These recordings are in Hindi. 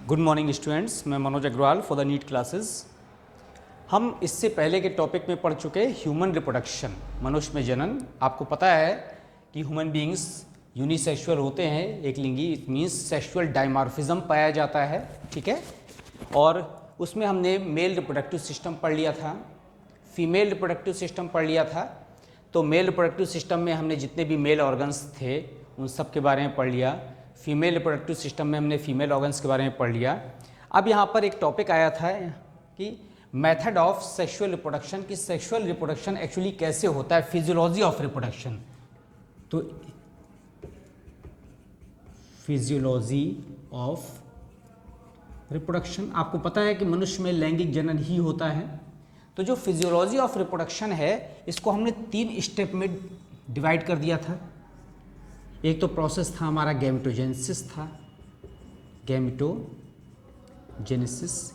गुड मॉर्निंग स्टूडेंट्स, मैं Manoj Agarwal for the NEET classes. हम इससे पहले के टॉपिक में पढ़ चुके ह्यूमन रिप्रोडक्शन, मनुष्य में जनन। आपको पता है कि ह्यूमन बीइंग्स यूनिसेक्सुअल होते हैं, एक लिंगी, इट मीन्स सेक्सुअल डायमॉर्फिज्म पाया जाता है, ठीक है। और उसमें हमने मेल रिप्रोडक्टिव सिस्टम पढ़ लिया था, फीमेल रिप्रोडक्टिव सिस्टम पढ़ लिया था। तो मेल रिप्रोडक्टिव सिस्टम में हमने जितने भी मेल ऑर्गन्स थे उन सब के बारे में पढ़ लिया। फीमेल रिप्रोडक्टिव सिस्टम में हमने फीमेल ऑर्गन्स के बारे में पढ़ लिया। अब यहाँ पर एक टॉपिक आया था कि मेथड ऑफ सेक्सुअल रिप्रोडक्शन, कि सेक्सुअल रिप्रोडक्शन एक्चुअली कैसे होता है, फिजियोलॉजी ऑफ रिप्रोडक्शन। तो फिजियोलॉजी ऑफ रिप्रोडक्शन, आपको पता है कि मनुष्य में लैंगिक जनन ही होता है। तो जो फिजियोलॉजी ऑफ रिप्रोडक्शन है इसको हमने 3 स्टेप में डिवाइड कर दिया था। एक तो प्रोसेस था हमारा गैमेटोजेनेसिस था, गैमेटोजेनेसिस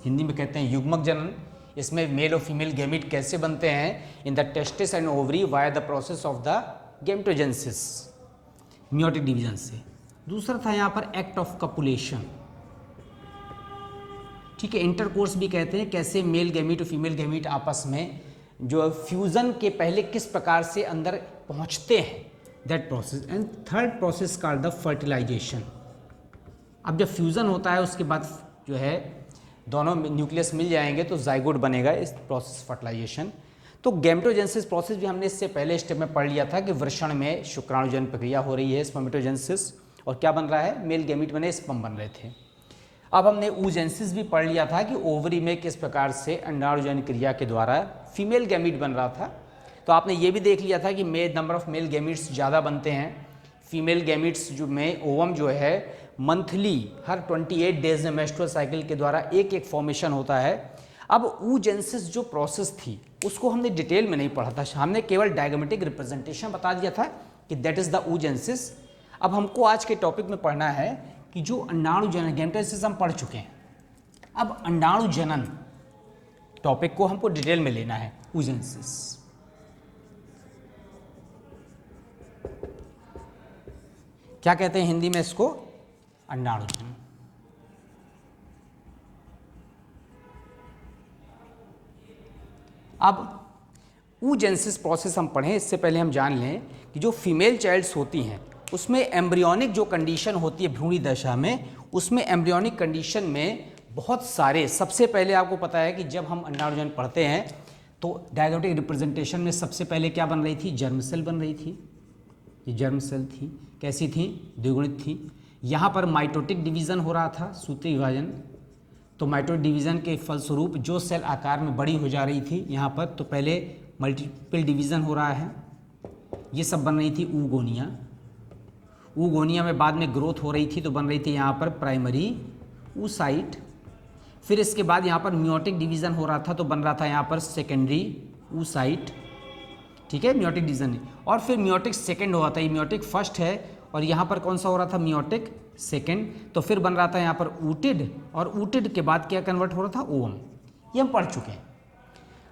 हिंदी में कहते हैं युग्मक जनन। इसमें मेल और फीमेल गैमीट कैसे बनते हैं in the testis and ovary via the process of the gametogenesis, meiotic division से। दूसरा था यहाँ पर एक्ट ऑफ कपुलेशन, ठीक है, इंटरकोर्स भी कहते हैं, कैसे मेल गैमीट और फीमेल गैमीट आपस में जो फ्यूजन के पहले किस प्रकार से अंदर पहुँचते हैं, that process. And third process called the fertilization. अब जब फ्यूज़न होता है उसके बाद जो है दोनों न्यूक्लियस मिल जाएंगे तो जाइगोट बनेगा, इस प्रोसेस फर्टिलाइजेशन। तो गैमेटोजेनेसिस प्रोसेस भी हमने इससे पहले स्टेप में पढ़ लिया था कि वृषण में शुक्राणुजन प्रक्रिया हो रही है, स्पर्मेटोजेनेसिस, और क्या बन रहा है, मेल गैमीट बने, स्पर्म बन रहे थे। अब हमने oogenesis भी पढ़ लिया था कि ओवरी में किस प्रकार से अंडाणुजन क्रिया के द्वारा फीमेल गैमीट बन रहा था। तो आपने ये भी देख लिया था कि नंबर ऑफ मेल गैमीट्स ज़्यादा बनते हैं, फीमेल गैमीट्स जो में ओवम जो है मंथली हर 28 डेज में मेंस्ट्रुअल साइकिल के द्वारा एक एक फॉर्मेशन होता है। अब oogenesis जो प्रोसेस थी उसको हमने डिटेल में नहीं पढ़ा था, हमने केवल डायग्रामेटिक रिप्रेजेंटेशन बता दिया था कि दैट इज़ द oogenesis। अब हमको आज के टॉपिक में पढ़ना है कि जो अंडाणु जनन, गैमेटोजेनेसिस हम पढ़ चुके हैं, अब अंडाणु जनन टॉपिक को हमको डिटेल में लेना है। oogenesis क्या कहते हैं हिंदी में इसको, अंडाणु जनन। अब oogenesis प्रोसेस हम पढ़ें इससे पहले हम जान लें कि जो फीमेल चाइल्ड्स होती हैं उसमें एम्ब्रियोनिक जो कंडीशन होती है भ्रूणी दशा में, उसमें एम्ब्रियोनिक कंडीशन में बहुत सारे, सबसे पहले आपको पता है कि जब हम अंडाणु जनन पढ़ते हैं तो डायग्रामेटिक रिप्रेजेंटेशन में सबसे पहले क्या बन रही थी, जर्म सेल बन रही थी। ये जर्म सेल थी, कैसी थी, द्विगुणित थी। यहाँ पर माइटोटिक डिवीज़न हो रहा था, सूत्री विभाजन। तो माइटोटिक डिवीज़न के फलस्वरूप जो सेल आकार में बड़ी हो जा रही थी यहाँ पर, तो पहले मल्टीपल डिवीज़न हो रहा है, ये सब बन रही थी oogonia। oogonia में बाद में ग्रोथ हो रही थी तो बन रही थी यहाँ पर प्राइमरी oocyte। फिर इसके बाद यहाँ पर मियोटिक डिवीज़न हो रहा था तो बन रहा था यहाँ पर सेकेंडरी oocyte, ठीक है, मियोटिक डिवीज़न। और फिर मियोटिक सेकेंड हुआ था, ये मियोटिक फर्स्ट है और यहाँ पर कौन सा हो रहा था, मियोटिक सेकेंड। तो फिर बन रहा था यहाँ पर ऊटिड, और ऊटिड के बाद क्या कन्वर्ट हो रहा था, ओवम। ये हम पढ़ चुके हैं।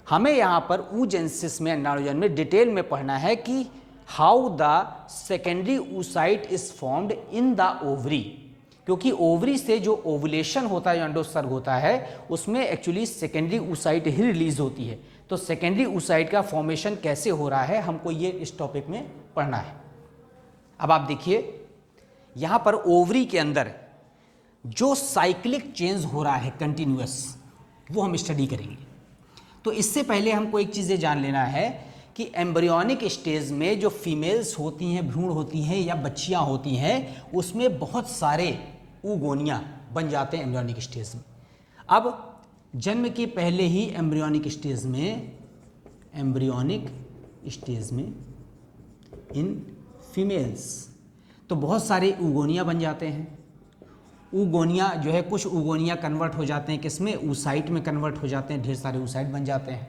हमें यहाँ पर oogenesis में, अंडाणु जनन में डिटेल में पढ़ना है कि how the secondary oocyte is formed in the ovary, क्योंकि ओवरी से जो ओवुलेशन होता है, जो अंडोत्सर्ग होता है, उसमें एक्चुअली सेकेंडरी oocyte ही रिलीज होती है। तो सेकेंडरी oocyte का फॉर्मेशन कैसे हो रहा है हमको ये इस टॉपिक में पढ़ना है। अब आप देखिए यहाँ पर ओवरी के अंदर जो साइक्लिक चेंज हो रहा है कंटिन्यूअस, वो हम स्टडी करेंगे। तो इससे पहले हमको एक चीज़ जान लेना है कि एम्ब्रियोनिक स्टेज में जो फीमेल्स होती हैं, भ्रूण होती हैं या बच्चियां होती हैं, उसमें बहुत सारे oogonia बन जाते हैं एम्ब्रियोनिक स्टेज में। अब जन्म के पहले ही एम्ब्रियोनिक स्टेज में इन फीमेल्स तो बहुत सारे oogonia बन जाते हैं। oogonia जो है, कुछ oogonia कन्वर्ट हो जाते हैं किसमें, oocyte में कन्वर्ट हो जाते हैं, ढेर सारे oocyte बन जाते हैं।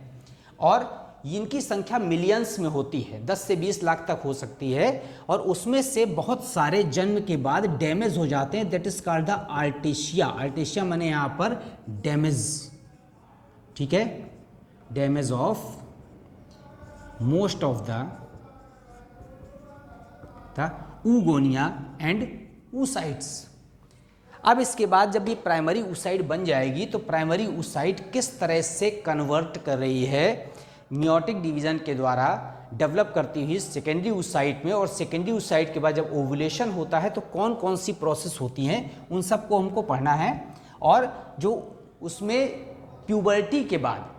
और इनकी संख्या मिलियंस में होती है, 10 से 20 लाख तक हो सकती है। और उसमें से बहुत सारे जन्म के बाद डैमेज हो जाते हैं, दैट इज कॉल्ड द आर्टेशिया। आर्टेशिया माने यहाँ पर डैमेज, ठीक है, damage of most of the oogonia and oocytes। अब इसके बाद जब ये प्राइमरी oocyte बन जाएगी तो प्राइमरी oocyte किस तरह से कन्वर्ट कर रही है मियोटिक डिवीजन के द्वारा डेवलप करती हुई सेकेंडरी oocyte में, और सेकेंडरी oocyte के बाद जब ओवुलेशन होता है तो कौन कौन सी प्रोसेस होती हैं उन सबको हमको पढ़ना है। और जो उसमें प्यूबर्टी के बाद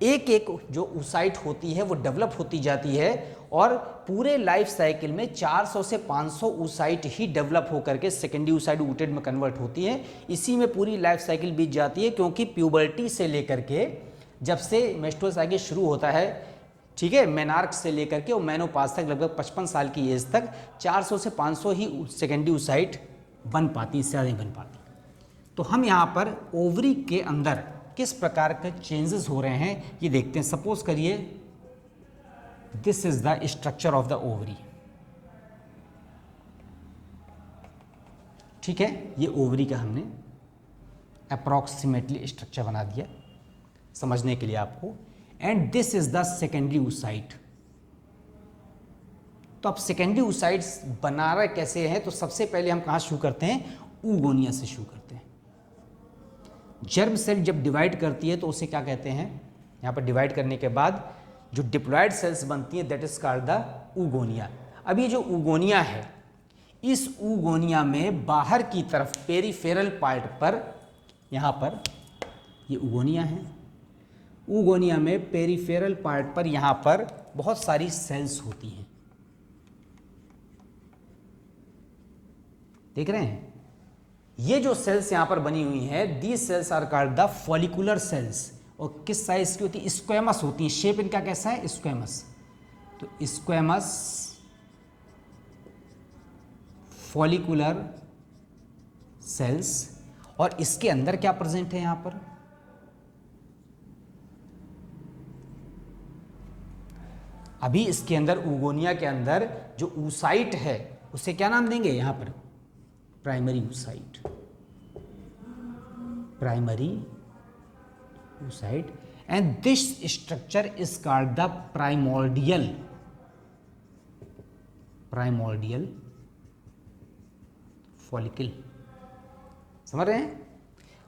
एक एक जो oocyte होती है वो डेवलप होती जाती है, और पूरे लाइफ साइकिल में 400 से 500 oocyte ही डेवलप होकर के सेकेंडरी oocyte ooted में कन्वर्ट होती है। इसी में पूरी लाइफ साइकिल बीत जाती है, क्योंकि प्यूबर्टी से लेकर के जब से मेस्टुरल साइकिल शुरू होता है, ठीक है, मेनार्क से लेकर के और मेनोपाज तक लगभग 55 साल की एज तक 400 से 500 ही सेकेंडरी oocyte बन पाती, इससे ज़्यादा नहीं बन पाती। तो हम यहाँ पर ओवरी के अंदर किस प्रकार के चेंजेस हो रहे हैं ये देखते हैं। सपोज करिए this is the structure of the ovary, ठीक है, ये ओवरी का हमने अप्रॉक्सीमेटली स्ट्रक्चर बना दिया समझने के लिए आपको। And this is the secondary oocyte। तो अब सेकेंडरी oocytes बना रहे कैसे हैं, तो सबसे पहले हम कहाँ शुरू करते हैं, oogonia से शुरू करते हैं। जर्म सेल जब डिवाइड करती है तो उसे क्या कहते हैं, यहाँ पर डिवाइड करने के बाद जो डिप्लॉयड सेल्स बनती है that is called the oogonia। अब ये जो oogonia है, इस oogonia में बाहर की तरफ पेरिफेरल पार्ट पर, यहाँ पर ये oogonia है, oogonia में पेरिफेरल पार्ट पर यहाँ पर बहुत सारी सेल्स होती हैं, देख रहे हैं। ये जो सेल्स यहाँ पर बनी हुई हैं, these cells are called the follicular cells. और किस साइज की होती है, स्क्वेमस होती हैं। शेप इनका कैसा है, स्क्वेमस। तो स्क्वेमस फॉलिकुलर सेल्स। और इसके अंदर क्या प्रेजेंट है यहाँ पर, अभी इसके अंदर oogonia के अंदर जो oocyte है उसे क्या नाम देंगे यहाँ पर, primary oocyte, primary oocyte। And this structure is called the primordial follicle. समझ रहे हैं।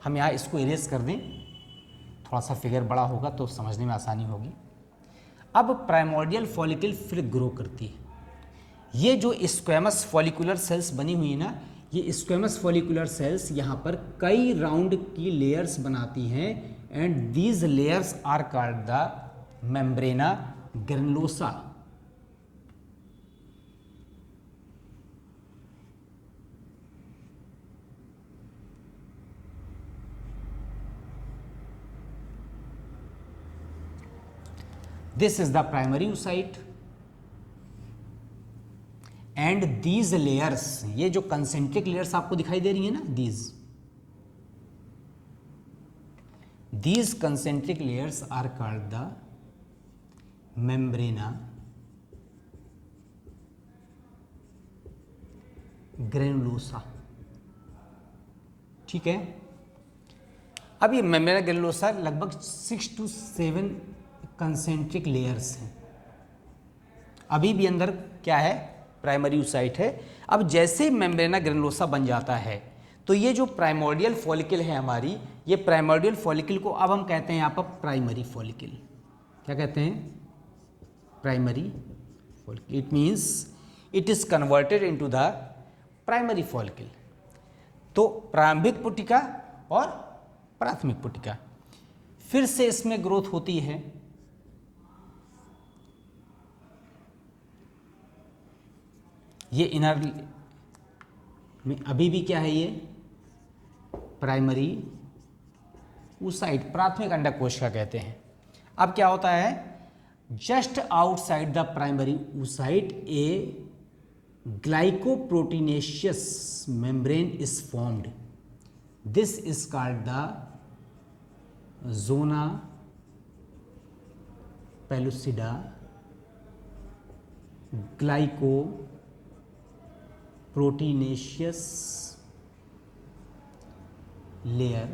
हम यहाँ इसको इरेज कर दें, थोड़ा सा फिगर बड़ा होगा तो समझने में आसानी होगी। अब प्राइमोर्डियल फॉलिकल फिर ग्रो करती है। ये जो स्क्वेमस फॉलिकुलर सेल्स बनी हुई है ना, ये स्क्वेमस फॉलिकुलर सेल्स यहाँ पर कई राउंड की लेयर्स बनाती हैं। And these layers are called the membrana granulosa. This is the primary oocyte and these layers, ये जो concentric layers आपको दिखाई दे रही है ना, these concentric layers are called the membrana granulosa। ठीक है। अब ये मेम्ब्रेना ग्रेनुलोसा लगभग 6 to 7 कंसेंट्रिक लेयर्स हैं। अभी भी अंदर क्या है, प्राइमरी oocyte है। अब जैसे मेम्ब्रेना ग्रेनुलोसा बन जाता है तो ये जो प्राइमोर्डियल फॉलिकल है हमारी, ये प्राइमोर्डियल फॉलिकल को अब हम कहते हैं यहाँ पर प्राइमरी फॉलिकल। क्या कहते हैं, primary follicle. It means it is converted into the primary follicle. तो प्रारंभिक पुटिका और प्राथमिक पुटिका, फिर से इसमें ग्रोथ होती है। ये इनर में अभी भी क्या है, ये प्राइमरी oocyte, प्राथमिक अंडकोश का कहते हैं। अब क्या होता है, just outside the primary oocyte a glycoproteinaceous membrane is formed. This is called the zona pellucida glyco proteinaceous layer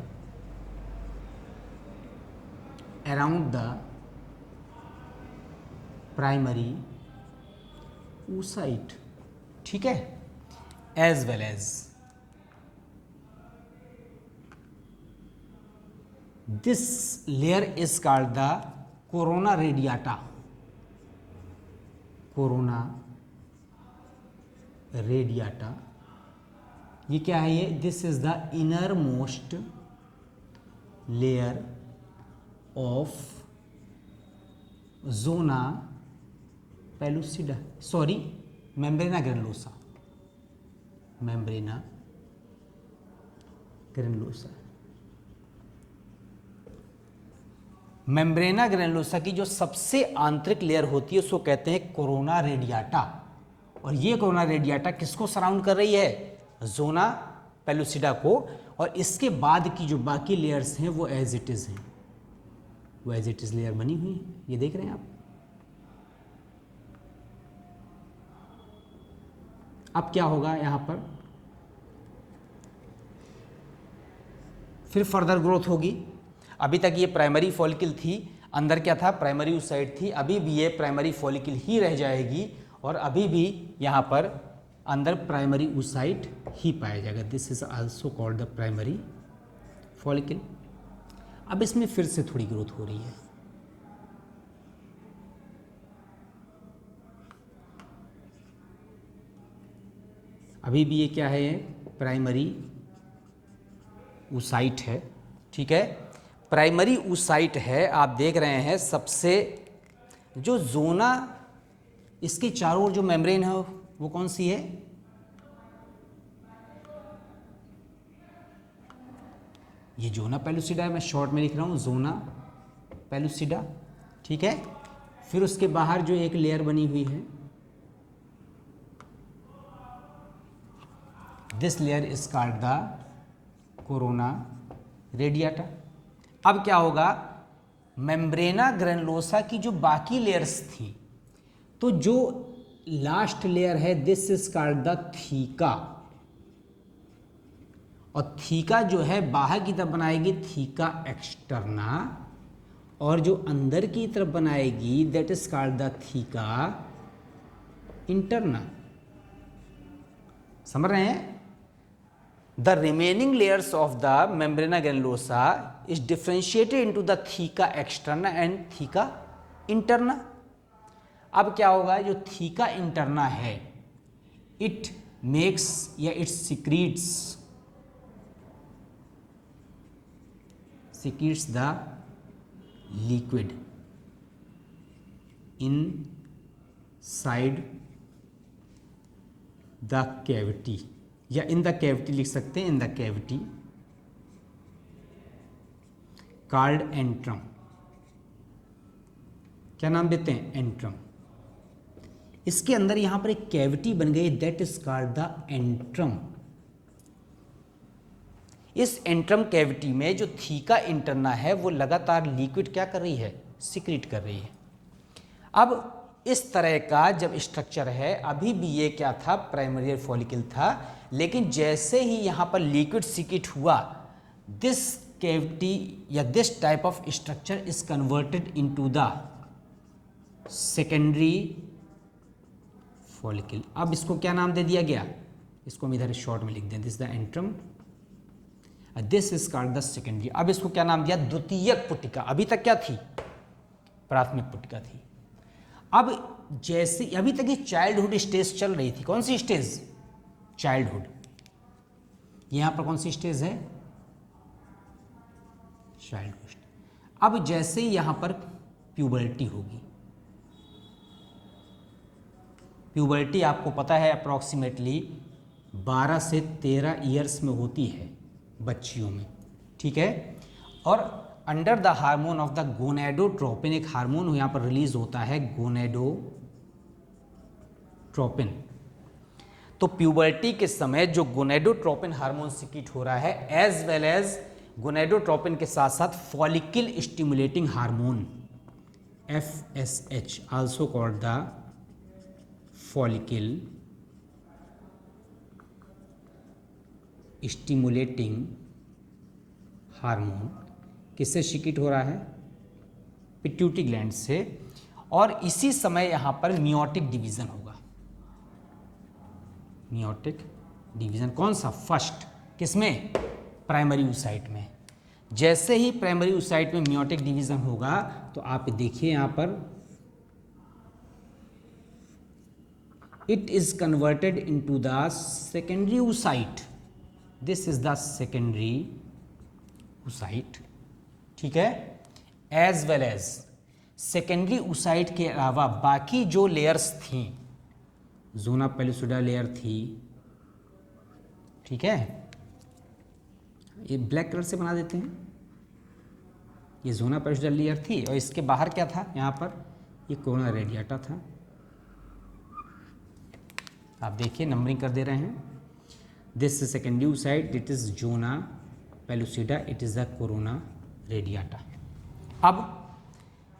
around the primary oocyte। ठीक है, as well as this layer is called the corona radiata, corona radiata. ये क्या है? ये this is the inner most layer of zona pellucida, sorry membrana granulosa, membrana granulosa. Membrana granulosa की जो सबसे आंतरिक लेयर होती है उसको कहते हैं कोरोना रेडियाटा। और ये कोरोना रेडियाटा किसको सराउंड कर रही है? जोना पेलुसिडा को। और इसके बाद की जो बाकी लेयर्स हैं वो एज इट इज हैं, वो एज इट इज लेयर बनी हुई है। ये देख रहे हैं आप। अब क्या होगा यहाँ पर? फिर फर्दर ग्रोथ होगी। अभी तक ये प्राइमरी फॉलिकल थी, अंदर क्या था? प्राइमरी oocyte थी। अभी भी ये प्राइमरी फॉलिकल ही रह जाएगी और अभी भी यहाँ पर अंदर प्राइमरी oocyte ही पाया जाएगा। This is also called the primary follicle. अब इसमें फिर से थोड़ी ग्रोथ हो रही है। अभी भी ये क्या है? प्राइमरी oocyte है, ठीक है। प्राइमरी oocyte है। आप देख रहे हैं सबसे जो जोना, इसके चारों ओर जो मेम्ब्रेन है वो कौन सी है? ये जोना पेलुसिडा है, मैं शॉर्ट में लिख रहा हूँ जोना पेलुसिडा, ठीक है। फिर उसके बाहर जो एक लेयर बनी हुई है, this layer is called the corona radiata. अब क्या होगा? मेम्ब्रेना ग्रेनुलोसा की जो बाकी लेयर्स थी, तो जो लास्ट लेयर है this is called the theca. और थीका जो है बाहर की तरफ बनाएगी थीका एक्सटर्ना, और जो अंदर की तरफ बनाएगी that is called the theca interna. समझ रहे हैं? The remaining layers of the membrana granulosa is differentiated into the theca externa and theca interna. अब क्या होगा? जो theca interna है, it makes या it secretes the liquid inside the cavity, या इन द कैविटी लिख सकते हैं, in the cavity called antrum. क्या नाम देते हैं? एंट्रम। इसके अंदर यहां पर एक कैविटी बन गई, that is called the antrum. इस एंट्रम कैविटी में जो थीका इंटरना है वो लगातार लिक्विड क्या कर रही है? सिक्रीट कर रही है। अब इस तरह का जब स्ट्रक्चर है, अभी भी ये क्या था? प्राइमरी फॉलिकल था, लेकिन जैसे ही यहां पर लिक्विड सिक्रीट हुआ, दिस कैविटी या this type of structure is converted into the secondary follicle. अब इसको क्या नाम दे दिया गया? इसको हम इधर शॉर्ट में लिख दें, this the antrum, this is called the secondary. अब इसको क्या नाम दिया? द्वितीयक पुटिका। अभी तक क्या थी? प्राथमिक पुटिका थी। अब जैसे अभी तक ये चाइल्डहुड स्टेज चल रही थी। कौन सी स्टेज? चाइल्डहुड। यहां पर कौन सी स्टेज है? चाइल्डहुड। अब जैसे ही यहां पर प्यूबर्टी होगी, प्यूबर्टी आपको पता है अप्रॉक्सीमेटली 12 से 13 ईयर्स में होती है बच्चियों में, ठीक है। और under the hormone of the gonadotropin, एक हार्मोन यहाँ पर रिलीज होता है गोनेडोट्रोपिन। तो प्यूबर्टी के समय जो गोनेडोट्रोपिन हार्मोन सिक्रीट हो रहा है, एज वेल एज गोनेडोट्रोपिन के साथ साथ follicle stimulating hormone FSH, also called the follicle stimulating hormone किससे सिक्रीट हो रहा है? पिट्यूटरी ग्लैंड से। और इसी समय यहाँ पर मियोटिक डिवीजन होगा। मियोटिक डिवीजन कौन सा? फर्स्ट। किसमें? प्राइमरी oocyte में। जैसे ही प्राइमरी oocyte में मियोटिक डिवीजन होगा तो आप देखिए यहां पर it is converted into the secondary oocyte. This is the secondary oocyte. ठीक है. As well as secondary oocyte के अलावा बाकी जो लेयर्स थी, जोना पेलुसिडा लेयर थी, ठीक है, ये ब्लैक कलर से बना देते हैं, ये जोना पेलुसिडा लेयर थी और इसके बाहर क्या था, यहाँ पर ये कोरोना रेडिएटा था. आप देखिए नंबरिंग कर दे रहे हैं. This is secondary oocyte, it is zona pellucida, it is the corona radiata. अब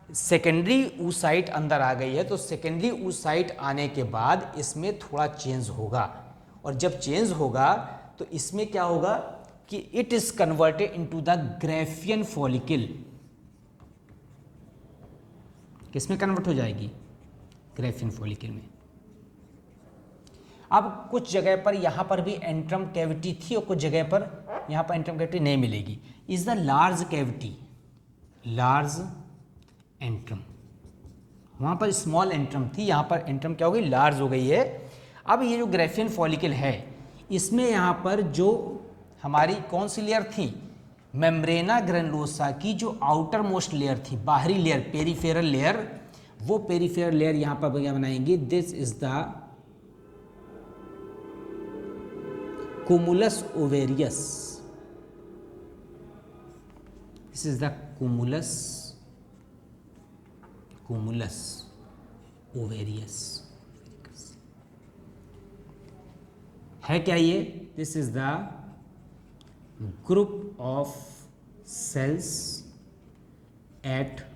सेकेंडरी oocyte अंदर आ गई है तो सेकेंडरी oocyte आने के बाद इसमें थोड़ा चेंज होगा, और जब चेंज होगा तो इसमें क्या होगा कि it is converted into the Graafian follicle. किसमें कन्वर्ट हो जाएगी? ग्राफियन फॉलिकल में. अब कुछ जगह पर यहां पर भी एंट्रम कैविटी थी और कुछ जगह पर यहां पर एंट्रम कैविटी नहीं मिलेगी. Is the large cavity, large antrum. वहां पर स्मॉल एंट्रम थी, यहां पर एंट्रम क्या हो गई? लार्ज हो गई है. अब ये जो ग्राफियन फॉलिकल है इसमें यहां पर जो हमारी कौन सी लेयर थी? मेम्ब्रेना ग्रैनुलोसा की जो आउटर मोस्ट लेयर थी, बाहरी लेयर, पेरिफेरल लेयर, वो पेरिफेरल लेयर यहां पर क्या बनाएंगे? This is the cumulus ovarius. This is the cumulus ovarius. है क्या ये? This is the group of cells at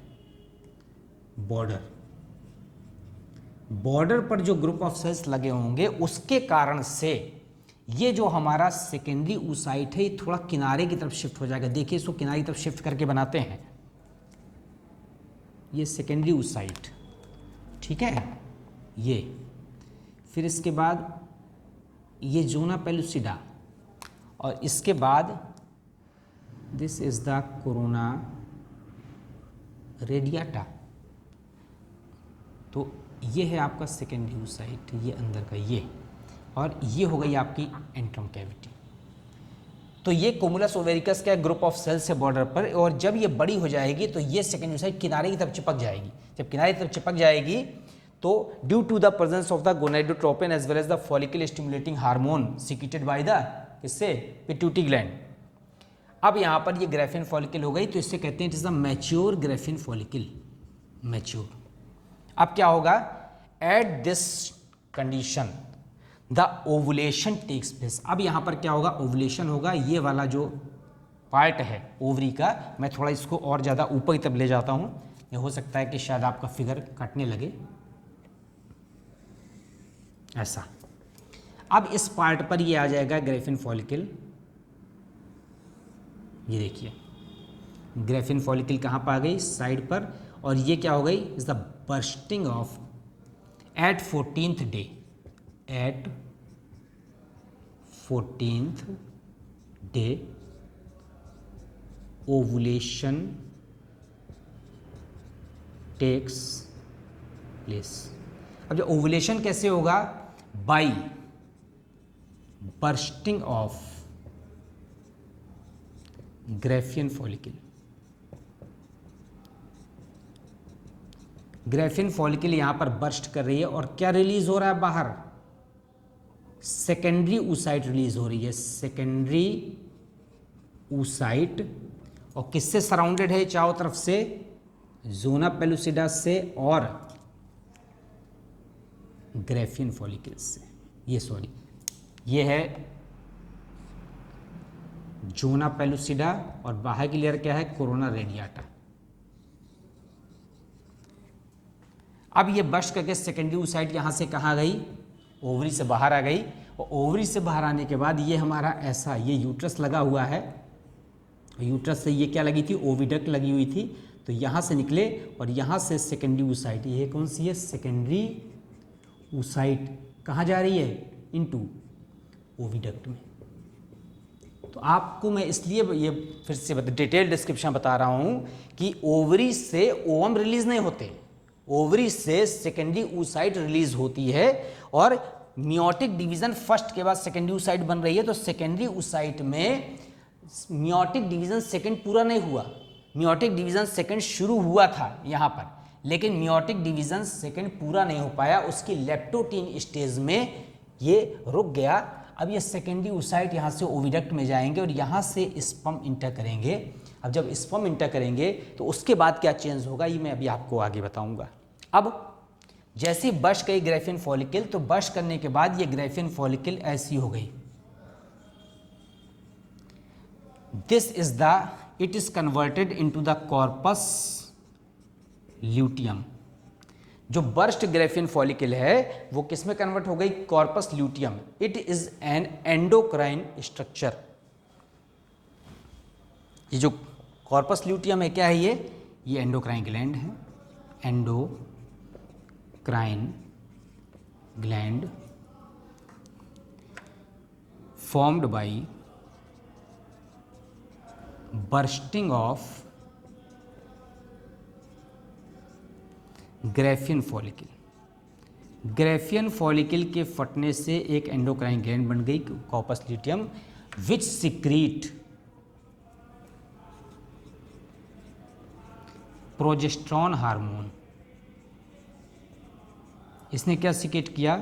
border. Border पर जो ग्रुप ऑफ सेल्स लगे होंगे उसके कारण से ये जो हमारा सेकेंडरी oocyte है ये थोड़ा किनारे की तरफ शिफ्ट हो जाएगा. देखिए इसको किनारे की तरफ शिफ्ट करके बनाते हैं. ये सेकेंडरी oocyte, ठीक है, ये. फिर इसके बाद ये जोना पेलुसिडा और इसके बाद this is the corona radiata. तो ये है आपका सेकेंडरी oocyte, ये अंदर का ये, और ये हो गई आपकी एंट्रम कैविटी. तो ये कोमुलस ओवेरिकस का ग्रुप ऑफ सेल्स है बॉर्डर पर, और जब ये बड़ी हो जाएगी तो ये सेकेंडरी oocyte किनारे की तरफ चिपक जाएगी. जब किनारे की तरफ चिपक जाएगी तो due to the presence of the gonadotropin as well as the follicle stimulating hormone secreted by the किससे? Pituitary gland. अब यहाँ पर ये ग्राफियन फॉलिकल हो गई तो इससे कहते हैं it is the mature graafian follicle. Mature. अब क्या होगा? At this condition the ovulation takes place. अब यहाँ पर क्या होगा? ओवुलेशन होगा. ये वाला जो पार्ट है ओवरी का, मैं थोड़ा इसको और ज़्यादा ऊपर की तरफ ले जाता हूँ. ये हो सकता है कि शायद आपका फिगर कटने लगे ऐसा. अब इस पार्ट पर ये आ जाएगा ग्राफियन फॉलिकल. ये देखिए ग्राफियन फॉलिकल कहाँ पर आ गई? साइड पर. और ये क्या हो गई? Is the bursting of at 14th day. At 14th day ovulation takes place. अब जो ओवुलेशन कैसे होगा? By bursting of graafian follicle. Graafian follicle यहां पर बर्स्ट कर रही है और क्या रिलीज हो रहा है बाहर? सेकेंडरी oocyte रिलीज हो रही है. सेकेंडरी oocyte, और किससे सराउंडेड है चारों तरफ से? जोना पेलुसिडा से और ग्राफियन फॉलिकल से. ये है जोना पेलुसिडा और बाहर की लेयर क्या है? Corona radiata. अब ये बर्स्ट करके सेकेंडरी oocyte यहां से कहाँ गई? ओवरी से बाहर आ गई. और ओवरी से बाहर आने के बाद ये हमारा ऐसा ये यूट्रस लगा हुआ है. यूट्रस से ये क्या लगी थी? ओविडक्ट लगी हुई थी. तो यहाँ से निकले और यहाँ से सेकेंडरी oocyte, ये कौन सी है? सेकेंडरी oocyte कहाँ जा रही है? इनटू ओविडक्ट में. तो आपको मैं इसलिए ये फिर से डिटेल डिस्क्रिप्शन बता रहा हूँ कि ओवरी से ओवम रिलीज नहीं होते, ओवरी से सेकेंडरी oocyte रिलीज होती है और मियोटिक डिवीजन फर्स्ट के बाद सेकेंडरी oocyte बन रही है। तो सेकेंडरी oocyte में मियोटिक डिवीजन सेकेंड पूरा नहीं हुआ, मियोटिक डिवीजन सेकेंड शुरू हुआ था यहाँ पर, लेकिन मियोटिक डिवीजन सेकेंड पूरा नहीं हो पाया, उसकी लेप्टोटीन स्टेज में ये रुक गया। अब ये सेकेंडरी oocyte यहाँ से ओविडक्ट में जाएंगे और यहाँ से स्पर्म इंटर करेंगे। अब जब स्पर्म इंटर करेंगे तो उसके बाद क्या चेंज होगा ये मैं अभी आपको आगे बताऊंगा। अब जैसे बर्स्ट गई ग्राफियन फॉलिकल, तो बर्स्ट करने के बाद ये ग्राफियन फॉलिकल ऐसी हो गई। This is the it is converted into the corpus luteum. जो बर्स्ट ग्राफियन फॉलिकल है वो किस में कन्वर्ट हो गई? Corpus luteum. It is an endocrine structure. ये जो कॉर्पस ल्यूटियम है क्या है? ये एंडोक्राइन ग्लैंड है, endocrine gland formed by bursting of graafian follicle. Graafian follicle के फटने से एक एंडोक्राइन ग्लैंड बन गई कॉर्पस ल्यूटियम, विच सिक्रीट प्रोजेस्टेरॉन हार्मोन। इसने क्या सिक्रेट किया?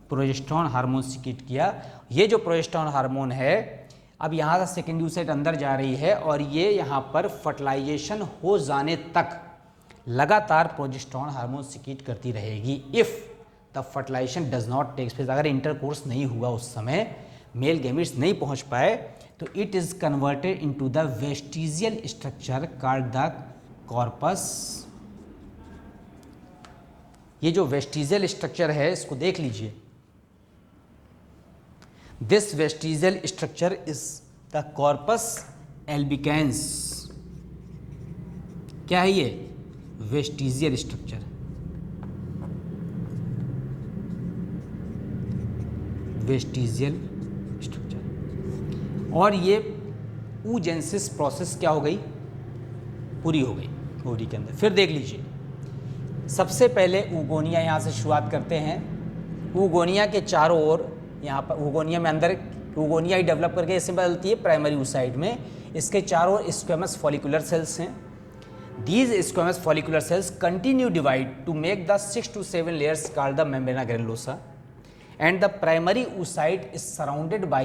प्रोजेस्टेरॉन हार्मोन सिक्रेट किया। ये जो प्रोजेस्टेरॉन हार्मोन है अब यहाँ से सेकेंडरी oocyte अंदर जा रही है और ये यहाँ पर फर्टिलाइजेशन हो जाने तक लगातार प्रोजेस्टेरॉन हार्मोन सिक्रेट करती रहेगी। If the fertilization does not takes place, अगर इंटरकोर्स नहीं हुआ उस समय, मेल गैमेट्स नहीं पहुंच पाए, तो it is converted into the vestigial structure called the corpus. ये जो वेस्टिजियल स्ट्रक्चर है इसको देख लीजिए। This vestigial structure is the corpus albicans. क्या है ये? Vestigial structure. Vestigial structure. और ये oogenesis प्रोसेस क्या हो गई? पूरी हो गई ओवरी के अंदर। फिर देख लीजिए, सबसे पहले ऊगोनिया यहाँ से शुरुआत करते हैं। ऊगोनिया के चारों ओर, यहाँ पर ऊगोनिया में अंदर ऊगोनिया ही डेवलप करके इसमें बदलती है प्राइमरी oocyte में। इसके चारों ओर स्क्वेमस फॉलिकुलर सेल्स हैं। These squamous follicular cells continue divide to make the 6 to 7 layers called the membrana granulosa, and the primary oocyte is surrounded by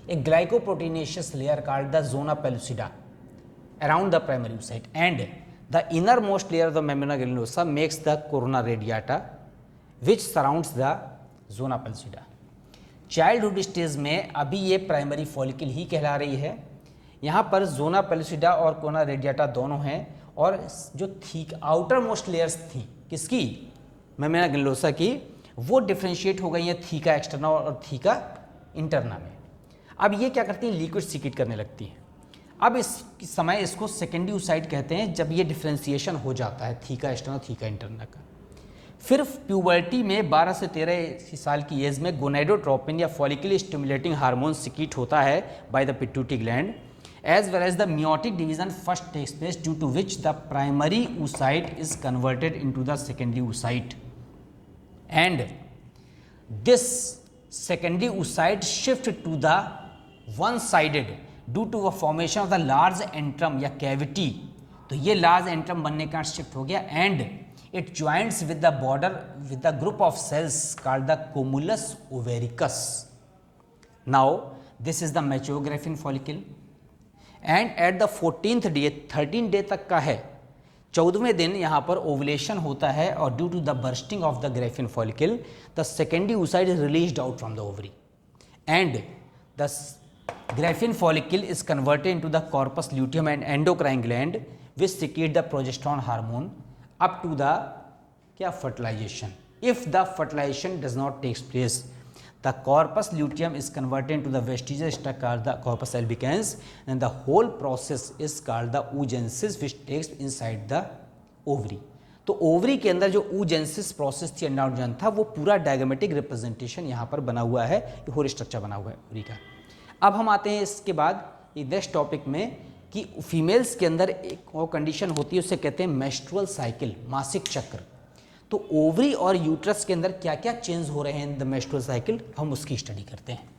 a glycoproteinaceous layer called the zona pellucida around the primary oocyte, and the innermost layer of the membrana granulosa makes the corona radiata which surrounds the zona pellucida. Childhood stage में अभी ये प्राइमरी फॉलिकल ही कहला रही है। यहाँ पर जोना पेलुसिडा और कोना रेडियाटा दोनों हैं, और जो थीक आउटर मोस्ट लेयर्स थी किसकी? मेम्ब्रेना ग्रैनुलोसा की, वो डिफ्रेंशिएट हो गई हैं थीका एक्सटर्ना और थीका इंटरना में। अब ये क्या करती हैं? लिक्विड सीक्रेट करने लगती हैं। अब इस समय इसको सेकेंडरी oocyte कहते हैं जब ये डिफ्रेंशिएशन हो जाता है थीका एक्सटर्ना थीका इंटरना का। फिर प्यूबर्टी में 12 से 13 साल की एज में गोनेडोट्रोपिन या फॉलिकल स्टिमुलेटिंग हार्मोन सीक्रेट होता है by the pituitary gland, as well as the meiotic division first takes place, due to which the primary oocyte is converted into the secondary oocyte, and this secondary oocyte shift to the one sided due to a formation of the large antrum या cavity। तो ये large antrum बनने का शिफ्ट हो गया, and it joins with the border with the group of cells called the cumulus ovaricus। Now this is the mature graphene follicle, and at the 14th day 13 day तक का है, 14वें दिन यहाँ पर ओवुलेशन होता है, और due to the bursting of the Graafian follicle the secondary oocyte is released out from the ovary, and the Graafian follicle is converted into the corpus luteum and endocrine gland which secrete the progesterone hormone up to the क्या? Fertilization. If the fertilization does not takes place, the corpus luteum is converted into the vestigial structure called the corpus albicans, and the whole process is called the oogenesis which takes inside the ovary। तो ओवरी के अंदर जो oogenesis प्रोसेस थी अंडाणुजन था, वो पूरा डायग्रामेटिक रिप्रेजेंटेशन यहाँ पर बना हुआ है, ये होल स्ट्रक्चर बना हुआ है ओवरी का। अब हम आते हैं इसके बाद नेक्स्ट टॉपिक में कि फीमेल्स के अंदर एक और कंडीशन होती है, उसे कहते हैं मेंस्ट्रुअल साइकिल, मासिक चक्र। तो ओवरी और यूट्रस के अंदर क्या क्या चेंज हो रहे हैं इन द मेंस्ट्रुअल साइकिल, हम उसकी स्टडी करते हैं।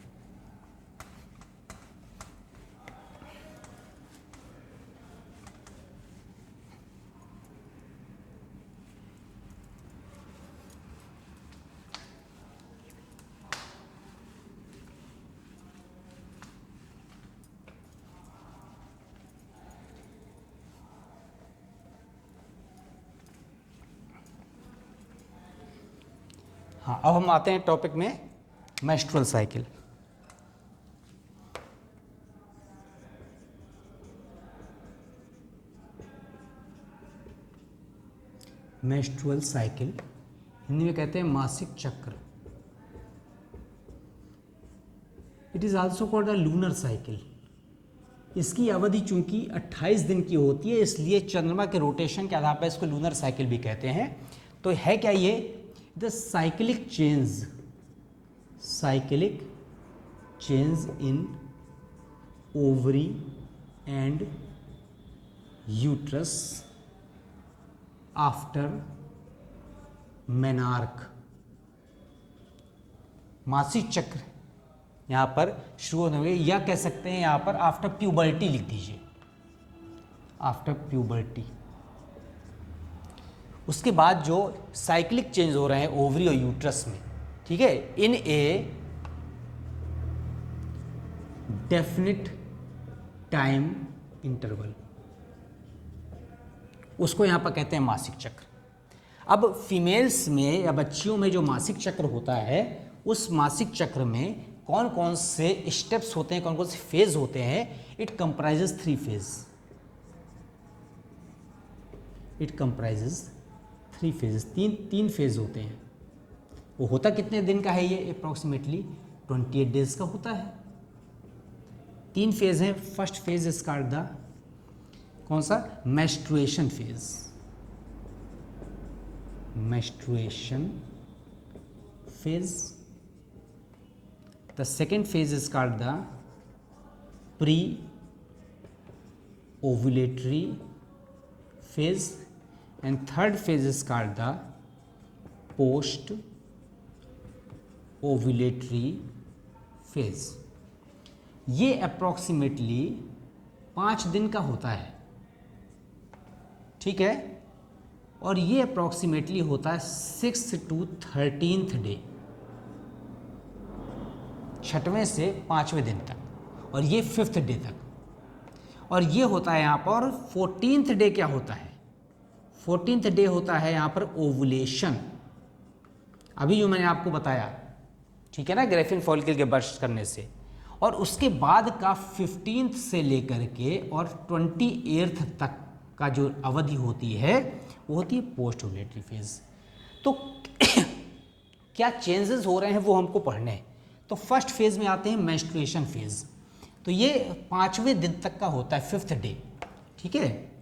हाँ, अब हम आते हैं टॉपिक में menstrual cycle. Menstrual cycle Hindi में कहते हैं मासिक चक्र। It is also called the lunar cycle. इसकी अवधि चूंकि 28 दिन की होती है, इसलिए चंद्रमा के रोटेशन के आधार पर इसको लूनर साइकिल भी कहते हैं। तो है क्या ये, the cyclic change in ovary and uterus after menarche. मासिक चक्र यहाँ पर शुरू होने लगे, या कह सकते हैं यहाँ पर आफ्टर प्यूबर्टी लिख दीजिए, आफ्टर प्यूबर्टी। उसके बाद जो साइक्लिक चेंज हो रहे हैं ओवरी और यूट्रस में, ठीक है, इन ए डेफिनिट टाइम इंटरवल, उसको यहां पर कहते हैं मासिक चक्र। अब फीमेल्स में या बच्चियों में जो मासिक चक्र होता है, उस मासिक चक्र में कौन कौन से स्टेप्स होते हैं, कौन कौन से फेज होते हैं? It comprises 3 phase. It comprises 3 phase, तीन फेज होते हैं। वो होता कितने दिन का है ये? अप्रॉक्सीमेटली 28 डेज का होता है। 3 फेज हैं। First phase is called the कौन सा? Menstruation phase. Menstruation phase. The second phase is called the pre ovulatory phase and third phase is called the post ovulatory phase। ये अप्रॉक्सीमेटली 5 दिन का होता है, ठीक है, और ये अप्रॉक्सीमेटली होता है 6 to 13th डे, 6वें से 5वें दिन तक, और ये 5th डे तक। और ये होता है यहाँ पर 14th डे। क्या होता है? 14th डे होता है यहाँ पर ओवुलेशन, अभी जो मैंने आपको बताया, ठीक है ना, ग्रेफिन फॉलिकल के बर्स्ट करने से। और उसके बाद का 15th से लेकर के और 28th तक का जो अवधि होती है, वो होती है पोस्ट ओवुलेटरी फेज। तो क्या चेंजेस हो रहे हैं वो हमको पढ़ने हैं। तो फर्स्ट फेज में आते हैं मेंस्ट्रुएशन फेज। तो ये 5वें दिन तक का होता है, 5th डे, ठीक है,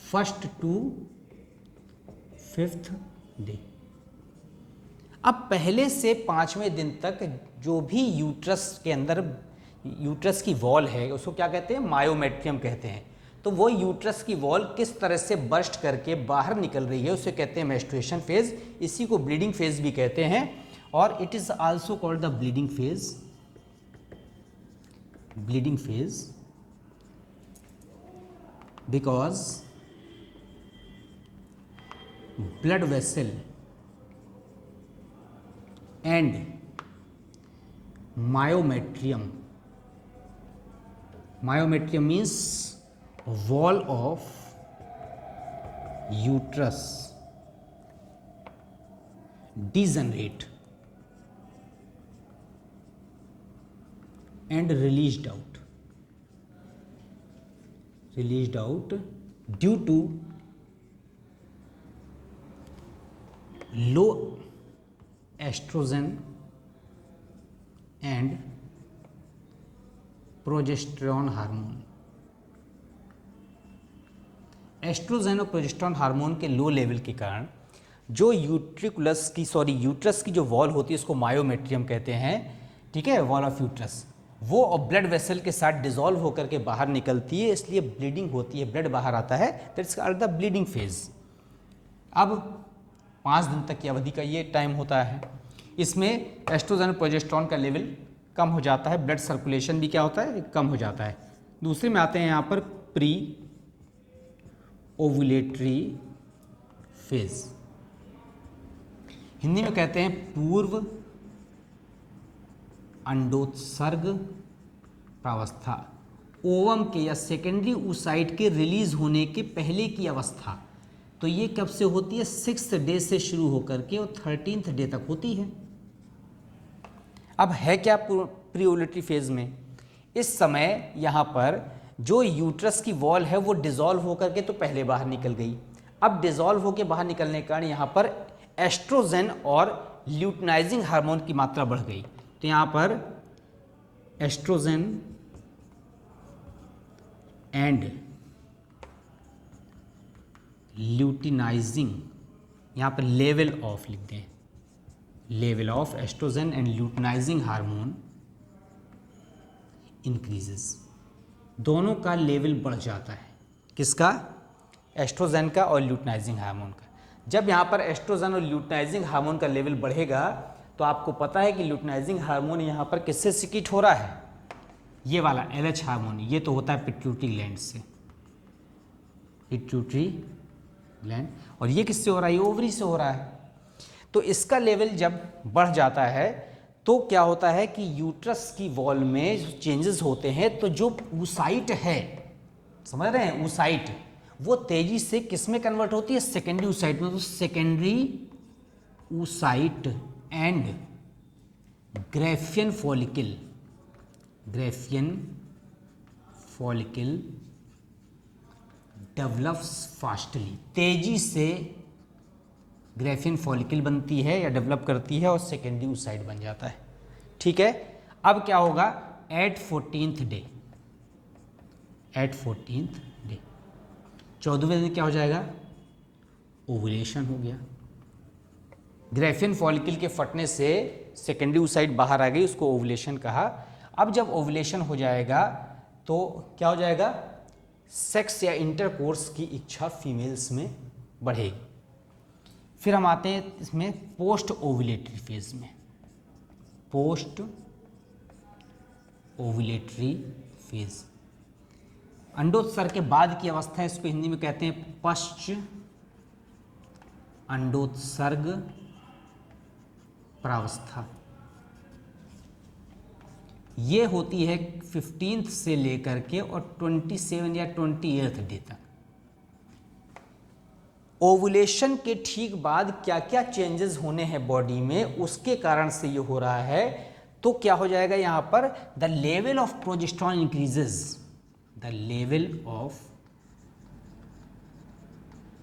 1st to 5th डे। अब पहले से 5वें दिन तक जो भी यूट्रस के अंदर, यूट्रस की वॉल है, उसको क्या कहते हैं? मायोमेट्रियम कहते हैं। तो वो यूट्रस की वॉल किस तरह से बर्स्ट करके बाहर निकल रही है, उसे कहते हैं मेंस्ट्रुएशन फेज। इसी को ब्लीडिंग फेज भी कहते हैं, और it is also called the bleeding phase. Bleeding phase because blood vessel and myometrium means wall of uterus degenerate and released out due to low estrogen and progesterone hormone estrogen और प्रोजेस्टेरॉन हार्मोन के लो लेवल के कारण जो यूट्रस की जो वॉल होती है उसको मायोमेट्रियम कहते हैं, ठीक है, वॉल ऑफ यूट्रस, वो और ब्लड वेसल के साथ डिसॉल्व होकर के बाहर निकलती है, इसलिए ब्लीडिंग होती है, ब्लड बाहर आता है, that is called the bleeding phase. अब 5 दिन तक की अवधि का ये टाइम होता है। इसमें एस्ट्रोजन प्रोजेस्टेरॉन का लेवल कम हो जाता है, ब्लड सर्कुलेशन भी क्या होता है, कम हो जाता है। दूसरे में आते हैं यहाँ पर प्री ओवुलेटरी फेज, हिंदी में कहते हैं पूर्व अंडोत्सर्ग प्रावस्था, ओवम के या सेकेंडरी oocyte के रिलीज होने के पहले की अवस्था। तो ये कब से होती है, 6th डे से शुरू होकर के और 13th डे तक होती है। अब है क्या प्री ओवुलेटरी फेज में, इस समय यहाँ पर जो यूट्रस की वॉल है वो डिसॉल्व होकर के तो पहले बाहर निकल गई। अब डिसॉल्व होकर बाहर निकलने के कारण यहाँ पर एस्ट्रोजन और ल्यूटिनाइजिंग हार्मोन की मात्रा बढ़ गई। तो यहाँ पर एस्ट्रोजन एंड ल्यूटिनाइजिंग, यहाँ पर लेवल ऑफ लिख दें, level of oestrogen and luteinizing hormone increases, दोनों का लेवल बढ़ जाता है। किसका, एस्ट्रोजन का और ल्यूटिनाइजिंग हार्मोन का। जब यहाँ पर एस्ट्रोजन और ल्यूटिनाइजिंग हार्मोन का लेवल बढ़ेगा तो आपको पता है कि ल्यूटिनाइजिंग हार्मोन यहाँ पर किससे सिक्रीट हो रहा है, ये वाला LH हार्मोन, ये तो होता है पिट्यूटरी ग्लैंड से, पिट्यूटरी ग्लैंड, और ये किससे हो रहा है, ये ओवरी से हो रहा है। तो इसका लेवल जब बढ़ जाता है तो क्या होता है कि यूट्रस की वॉल में जो चेंजेस होते हैं, तो जो oocyte है, समझ रहे हैं, oocyte वो तेजी से किस में कन्वर्ट होती है, सेकेंडरी oocyte में। तो secondary oocyte and Graafian follicle, Graafian follicle develops fastly, तेजी से ग्रेफियन फॉलिकल बनती है या डेवलप करती है और सेकेंडरी oocyte बन जाता है, ठीक है। अब क्या होगा, at 14th day, at 14th day 14वें दिन क्या हो जाएगा, ओवुलेशन हो गया। ग्रेफियन फॉलिकल के फटने से सेकेंडरी oocyte बाहर आ गई, उसको ओवुलेशन कहा। अब जब ओवुलेशन हो जाएगा तो क्या हो जाएगा, सेक्स या इंटरकोर्स की इच्छा फीमेल्स में बढ़ेगी। फिर हम आते हैं इसमें पोस्ट ओवुलेटरी फेज में, पोस्ट ओवुलेटरी फेज, अंडोत्सर्ग के बाद की अवस्था है, इसको हिंदी में कहते हैं पश्च अंडोत्सर्ग प्रावस्था। ये होती है 15th से लेकर के और 27 या 28th डे तक। ओवुलेशन के ठीक बाद क्या क्या चेंजेस होने हैं बॉडी में, उसके कारण से ये हो रहा है। तो क्या हो जाएगा यहाँ पर, the level of progesterone increases, the level of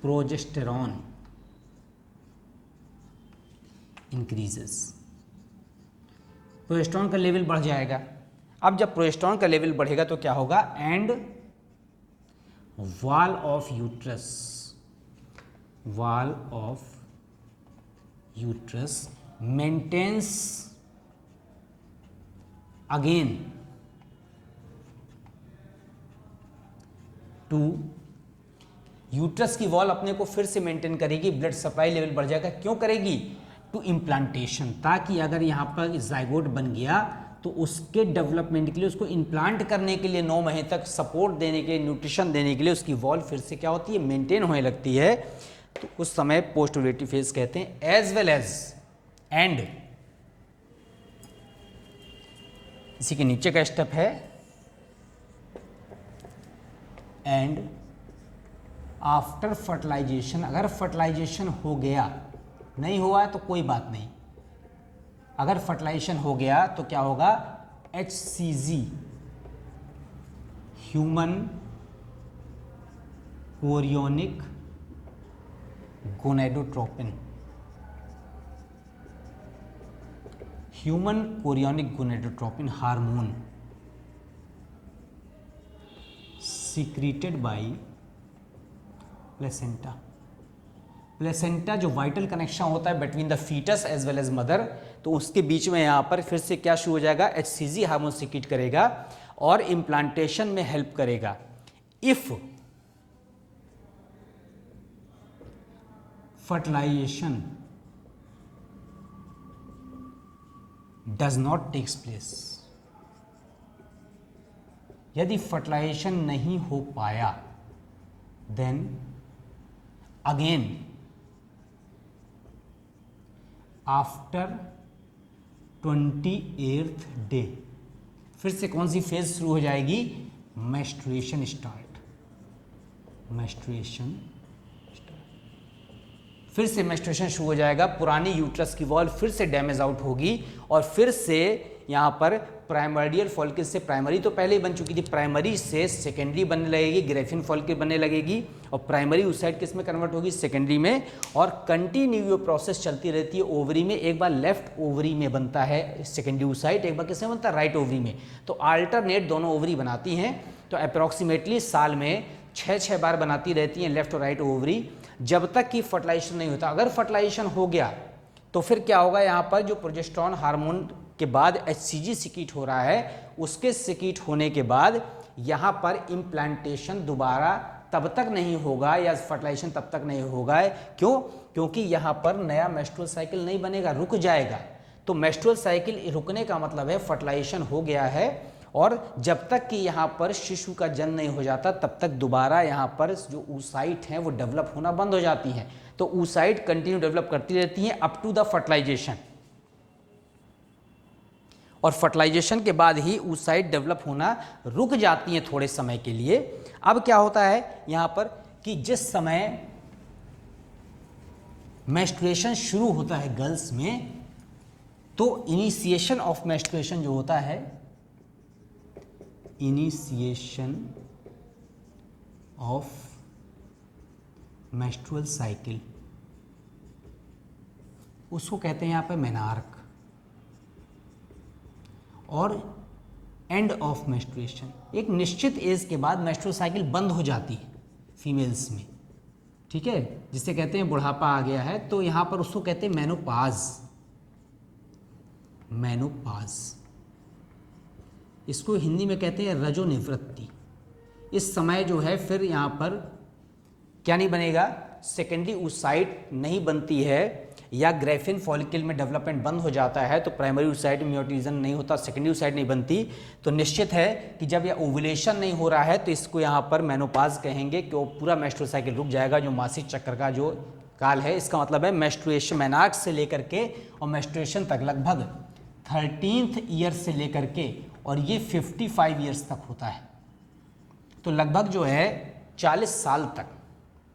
progesterone increases, progesterone का लेवल बढ़ जाएगा। अब जब प्रोजेस्टेरॉन का लेवल बढ़ेगा तो क्या होगा, and wall of uterus, wall of uterus maintains again to, uterus की वॉल अपने को फिर से मेंटेन करेगी, ब्लड सप्लाई लेवल बढ़ जाएगा। क्यों करेगी, टू इम्प्लांटेशन, ताकि अगर यहाँ पर जाइगोट बन गया तो उसके डेवलपमेंट के लिए, उसको इम्प्लांट करने के लिए 9 महीने तक सपोर्ट देने के लिए, न्यूट्रिशन देने के लिए उसकी वॉल फिर से क्या होती है, मेंटेन होने लगती है। तो उस समय पोस्ट ओवुलेटरी फेज कहते हैं। एज वेल एज एंड, इसी के नीचे का स्टेप है एंड आफ्टर फर्टिलाइजेशन, अगर फर्टिलाइजेशन हो गया, नहीं हुआ है तो कोई बात नहीं, अगर फर्टिलाइजेशन हो गया तो क्या होगा, HCG human chorionic gonadotropin, human chorionic gonadotropin hormone secreted by placenta. Placenta जो वाइटल कनेक्शन होता है between the foetus as well as mother, तो उसके बीच में यहाँ पर फिर से क्या शुरू हो जाएगा, HCG हार्मोन सिक्रीट करेगा और इम्प्लांटेशन में हेल्प करेगा। If fertilization does not takes place, यदि फर्टिलाइजेशन नहीं हो पाया, then again after 28th day फिर से कौन सी फेज शुरू हो जाएगी, मेंस्ट्रुएशन स्टार्ट। मेंस्ट्रुएशन फिर से मेंस्ट्रुएशन शुरू हो जाएगा, पुरानी यूट्रस की वॉल फिर से डैमेज आउट होगी और फिर से यहाँ पर प्राइमर्डियल फॉलिकल से, प्राइमरी तो पहले ही बन चुकी थी, प्राइमरी से सेकेंडरी बनने लगेगी, ग्रेफिन फॉलिकल बनने लगेगी और प्राइमरी उस साइड किस में कन्वर्ट होगी, सेकेंडरी में। और कंटिन्यू ये प्रोसेस चलती रहती है ओवरी में। एक बार लेफ्ट ओवरी में बनता है सेकेंडरी ऊसाइट, एक बार किस में बनता है, राइट ओवरी में। तो अल्टरनेट दोनों ओवरी बनाती हैं, तो अप्रॉक्सीमेटली साल में 6 बार बनाती रहती हैं लेफ्ट और राइट ओवरी, जब तक कि फर्टिलाइजेशन नहीं होता। अगर फर्टिलाइजेशन हो गया तो फिर क्या होगा, यहाँ पर जो प्रोजेस्टेरॉन हार्मोन के बाद HCG सिक्रीट हो रहा है, उसके सिक्रीट होने के बाद यहाँ पर इम्प्लांटेशन दोबारा तब तक नहीं होगा या फर्टिलाइजेशन तब तक नहीं होगा। क्यों? क्योंकि यहाँ पर नया मेंस्ट्रुअल साइकिल नहीं बनेगा, रुक जाएगा। तो मेंस्ट्रुअल साइकिल रुकने का मतलब है फर्टिलाइजेशन हो गया है और जब तक कि यहाँ पर शिशु का जन्म नहीं हो जाता तब तक दोबारा यहाँ पर जो oocyte हैं वो डेवलप होना बंद हो जाती हैं। तो oocyte कंटिन्यू डेवलप करती रहती हैं अप टू द फर्टिलाइजेशन, और फर्टिलाइजेशन के बाद ही oocyte डेवलप होना रुक जाती हैं थोड़े समय के लिए। अब क्या होता है यहाँ पर कि जिस समय मेंस्ट्रुएशन शुरू होता है गर्ल्स में, तो इनिशिएशन ऑफ मेंस्ट्रुएशन जो होता है, इनिशिएशन ऑफ मेंस्ट्रुअल साइकिल, उसको कहते हैं यहाँ पे मेनार्क। और एंड ऑफ मेंस्ट्रुएशन, एक निश्चित एज के बाद मेंस्ट्रुअल साइकिल बंद हो जाती है फीमेल्स में, ठीक है, जिसे कहते हैं बुढ़ापा आ गया है, तो यहाँ पर उसको कहते हैं मेनोपाज। मेनोपाज, इसको हिंदी में कहते हैं रजोनिवृत्ति। इस समय जो है फिर यहाँ पर क्या नहीं बनेगा, सेकेंडरी oocyte नहीं बनती है या ग्रेफिन फॉलिकल में डेवलपमेंट बंद हो जाता है, तो प्राइमरी oocyte म्यूटेशन नहीं होता, सेकेंडरी oocyte नहीं बनती, तो निश्चित है कि जब यह ओव्यूलेशन नहीं हो रहा है तो इसको यहाँ पर मेनोपाज कहेंगे कि वो पूरा मेंस्ट्रुअल साइकिल रुक जाएगा, जो मासिक चक्र का जो काल है। इसका मतलब है मेंस्ट्रुएशन मेनार्क से लेकर के और मेंस्ट्रुएशन तक लगभग 13th ईयर से लेकर के, और ये 55 ईयर्स तक होता है। तो लगभग जो है 40 साल तक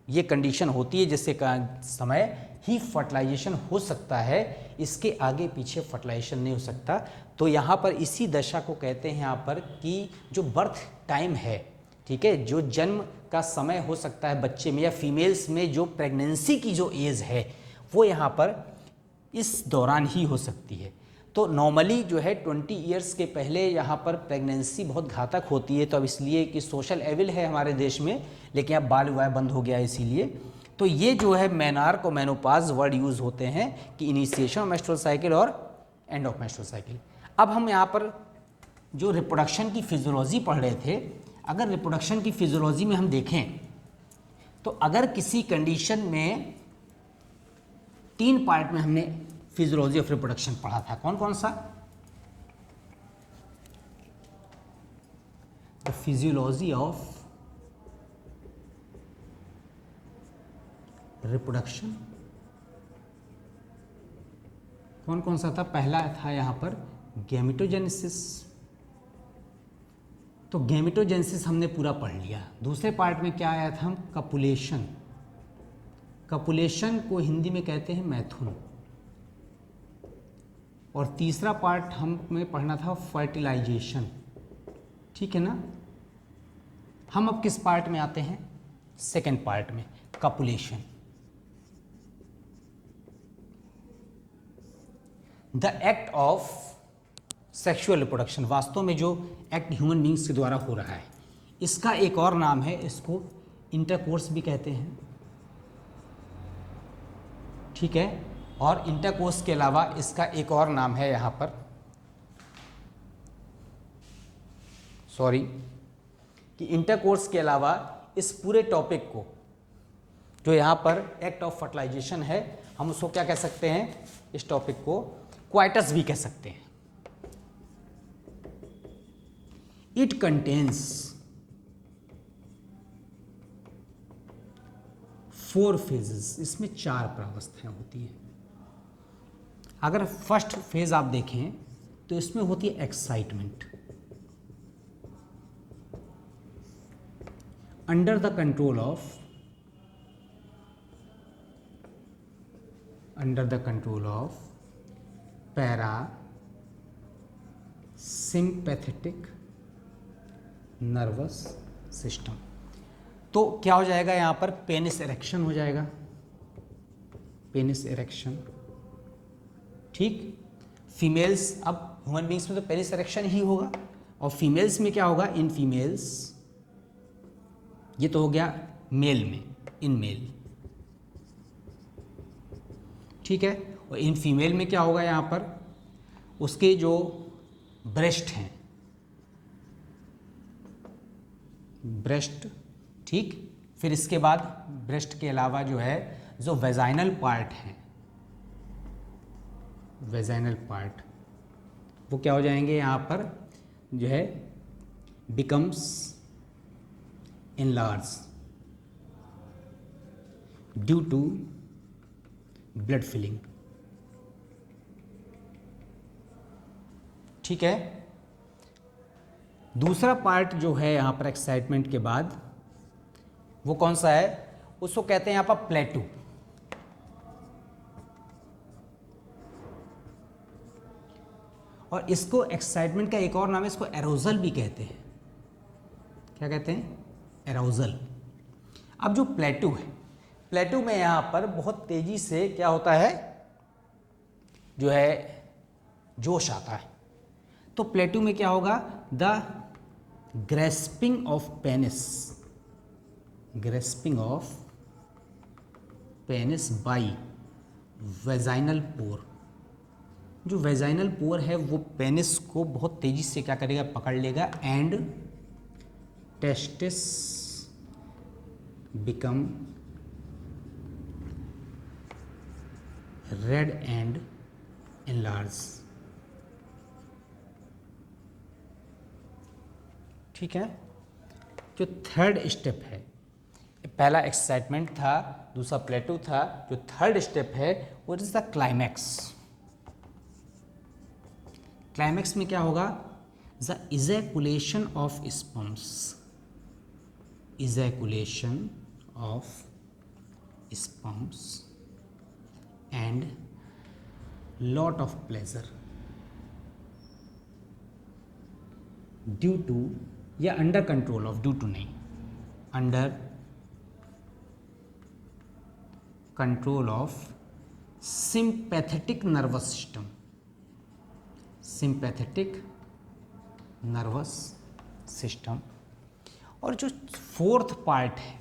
ये कंडीशन होती है, जिससे समय ही फर्टिलाइजेशन हो सकता है, इसके आगे पीछे फर्टिलाइजेशन नहीं हो सकता। तो यहाँ पर इसी दशा को कहते हैं यहाँ पर कि जो बर्थ टाइम है, ठीक है, जो जन्म का समय हो सकता है बच्चे में या फीमेल्स में, जो प्रेगनेंसी की जो एज है वो यहाँ पर इस दौरान ही हो सकती है। तो नॉर्मली जो है 20 ईयर्स के पहले यहाँ पर प्रेगनेंसी बहुत घातक होती है, तो अब इसलिए कि सोशल एविल है हमारे देश में, लेकिन अब बाल विवाह बंद हो गया है इसीलिए। तो ये जो है मेनार्क और मेनोपाज वर्ड यूज़ होते हैं कि इनिशिएशन ऑफ मेंस्ट्रुअल साइकिल और एंड ऑफ मेंस्ट्रुअल साइकिल। अब हम यहाँ पर जो रिप्रोडक्शन की फिजियोलॉजी पढ़ रहे थे, अगर रिप्रोडक्शन की फिजियोलॉजी में हम देखें तो अगर किसी कंडीशन में 3 पार्ट में हमने फिजियोलॉजी ऑफ रिप्रोडक्शन पढ़ा था, कौन कौन सा, द फिजियोलॉजी ऑफ रिप्रोडक्शन, कौन कौन सा था, पहला था यहाँ पर गैमेटोजेनेसिस, तो गैमेटोजेनेसिस हमने पूरा पढ़ लिया। दूसरे पार्ट में क्या आया था, हम कपुलेशन, कपुलेशन को हिंदी में कहते हैं मैथुन, और तीसरा पार्ट हमें पढ़ना था फर्टिलाइजेशन, ठीक है ना। हम अब किस पार्ट में आते हैं, सेकेंड पार्ट में, copulation. The act of sexual reproduction, वास्तव में जो एक्ट ह्यूमन बींग्स के द्वारा हो रहा है, इसका एक और नाम है, इसको इंटरकोर्स भी कहते हैं, ठीक है। और इंटरकोर्स के अलावा इसका एक और नाम है यहाँ पर, सॉरी, कि इंटरकोर्स के अलावा इस पूरे टॉपिक को, जो यहाँ पर एक्ट ऑफ फर्टिलाइजेशन है, हम उसको क्या कह सकते हैं, इस टॉपिक को क्वाइटस भी कह सकते हैं। इट कंटेन्स 4 फेजेस, इसमें 4 प्रावस्थाएं होती हैं। अगर फर्स्ट फेज आप देखें तो इसमें होती है excitement, under the control of para sympathetic nervous system. तो क्या हो जाएगा यहाँ पर, पेनिस इरेक्शन हो जाएगा, पेनिस इरेक्शन, ठीक। फीमेल्स, अब ह्यूमन बींग्स में तो पेनिस इरेक्शन ही होगा, और फीमेल्स में क्या होगा, इन फीमेल्स, ये तो हो गया मेल में, इन मेल, ठीक है। और इन फीमेल में क्या होगा, यहाँ पर उसके जो ब्रेस्ट हैं, ब्रेस्ट, ठीक। फिर इसके बाद ब्रेस्ट के अलावा जो है, जो वेजाइनल पार्ट है, वेजाइनल पार्ट, वो क्या हो जाएंगे यहाँ पर, जो है becomes enlarge due to blood filling, ठीक है। दूसरा पार्ट जो है यहाँ पर एक्साइटमेंट के बाद, वो कौन सा है, उसको कहते हैं यहाँ पर प्लेटू। और इसको एक्साइटमेंट का एक और नाम है, इसको एरोजल भी कहते हैं। क्या कहते हैं, एरोजल। अब जो प्लेटू है, प्लेटू में यहाँ पर बहुत तेजी से क्या होता है, जो है जोश आता है। तो प्लेटू में क्या होगा, the grasping of penis, grasping of penis by vaginal pore. जो वेजाइनल पोर है वो पेनिस को बहुत तेजी से क्या करेगा, पकड़ लेगा, and testis become red and enlarge, ठीक है। जो थर्ड स्टेप है, पहला एक्साइटमेंट था, दूसरा प्लेटू था, जो थर्ड स्टेप है वो इज द क्लाइमैक्स। क्लाइमैक्स में क्या होगा, the ejaculation of sperms, ejaculation of sperms and lot of pleasure due to, या under control of, due to नहीं, under control of sympathetic nervous system, sympathetic nervous system. और जो फोर्थ पार्ट है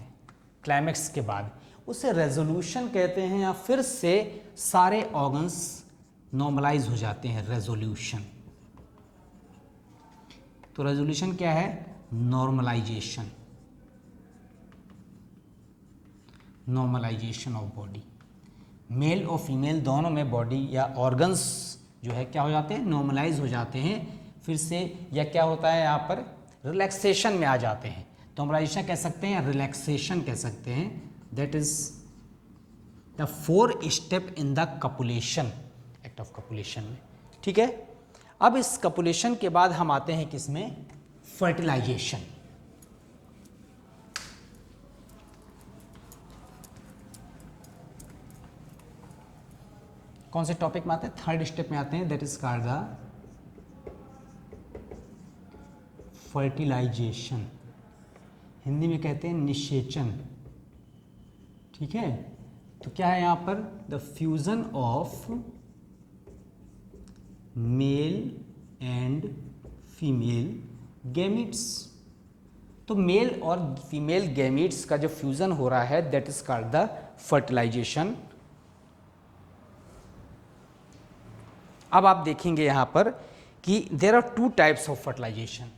क्लाइमैक्स के बाद, उसे रेजोल्यूशन कहते हैं, या फिर से सारे ऑर्गन्स नॉर्मलाइज हो जाते हैं, रेजोल्यूशन। तो रेजोल्यूशन क्या है, normalization, normalization of body. Male और फीमेल दोनों में बॉडी या ऑर्गन्स जो है क्या हो जाते हैं, नॉर्मलाइज हो जाते हैं फिर से, या क्या होता है यहाँ पर, रिलैक्सेशन में आ जाते हैं। नॉर्मलाइजेशन कह सकते हैं, रिलैक्सेशन कह सकते हैं। That is the 4th step in the copulation, act of copulation में, ठीक है। अब इस कपुलेशन के बाद हम आते हैं किसमें, फर्टिलाइजेशन। कौन से टॉपिक में आते हैं, थर्ड स्टेप में आते हैं, that is called the fertilization. Hindi में कहते हैं निषेचन, ठीक है। तो क्या है यहाँ पर, the fusion of male and female gametes. तो मेल और फीमेल गैमीट्स का जो फ्यूजन हो रहा है, that is called the fertilization. अब आप देखेंगे यहाँ पर कि there are two types of fertilization.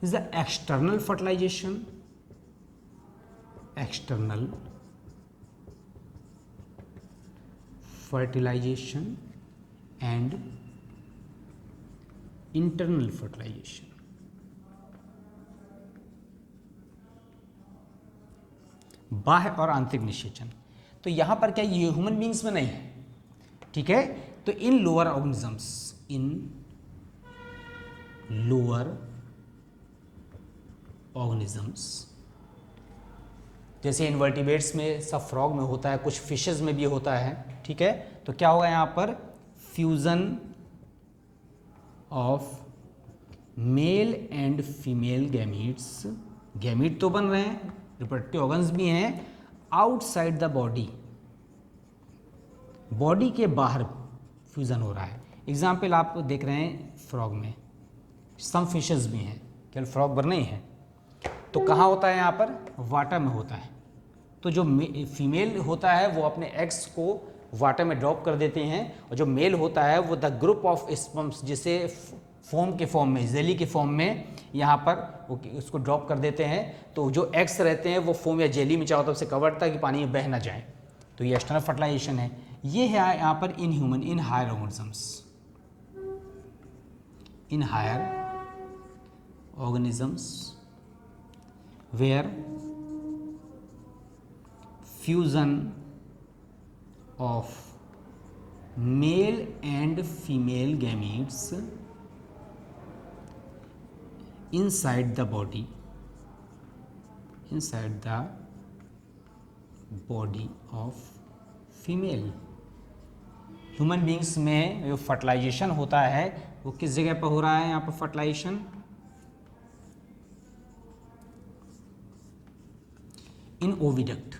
Is the external fertilization, external fertilization and internal fertilization। बाह्य और आंतरिक निषेचन। तो यहां पर क्या ये ह्यूमन बींग्स में नहीं है, ठीक है। तो इन लोअर ऑर्गेनिजम्स, इन लोअर ऑर्गेनिजम्स, जैसे इनवर्टिब्रेट्स में, सब फ्रॉग में होता है, कुछ फिशेज में भी होता है, ठीक है। तो क्या होगा यहाँ पर, fusion of male and female gametes, gamete तो बन रहे हैं, रिप्रोडक्टिव ऑर्गन्स भी हैं, आउटसाइड द बॉडी, बॉडी के बाहर फ्यूजन हो रहा है। एग्जाम्पल आप देख रहे हैं फ्रॉग में, सम फिशेज भी हैं, केवल फ्रॉग पर नहीं है। तो कहाँ होता है, यहाँ पर वाटर में होता है। तो जो फीमेल होता है वो अपने एग्स को वाटर में ड्रॉप कर देते हैं, और जो मेल होता है वो द ग्रुप ऑफ स्पर्म्स, जिसे फोम के फॉर्म में, जेली के फॉर्म में यहाँ पर उसको ड्रॉप कर देते हैं। तो जो एग्स रहते हैं वो फोम या जेली में चारों तरफ से कवर था कि पानी में बह ना जाए। तो ये एक्सटर्नल फर्टिलाइजेशन है। ये है यहाँ पर in human, in higher organisms, in higher organisms where fusion of male and female gametes inside the body, inside the body of female। Human beings में जो फर्टिलाइजेशन होता है वो किस जगह पर हो रहा है, यहाँ पर फर्टिलाइजेशन इन ओविडक्ट,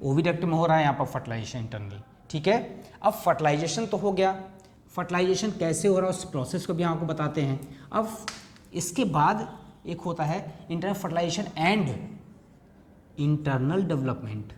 ओविडक्ट में हो रहा है यहाँ पर फर्टिलाइजेशन इंटरनल, ठीक है। अब फर्टिलाइजेशन तो हो गया, फर्टिलाइजेशन कैसे हो रहा है उस प्रोसेस को भी आपको बताते हैं। अब इसके बाद एक होता है internal fertilization and internal development.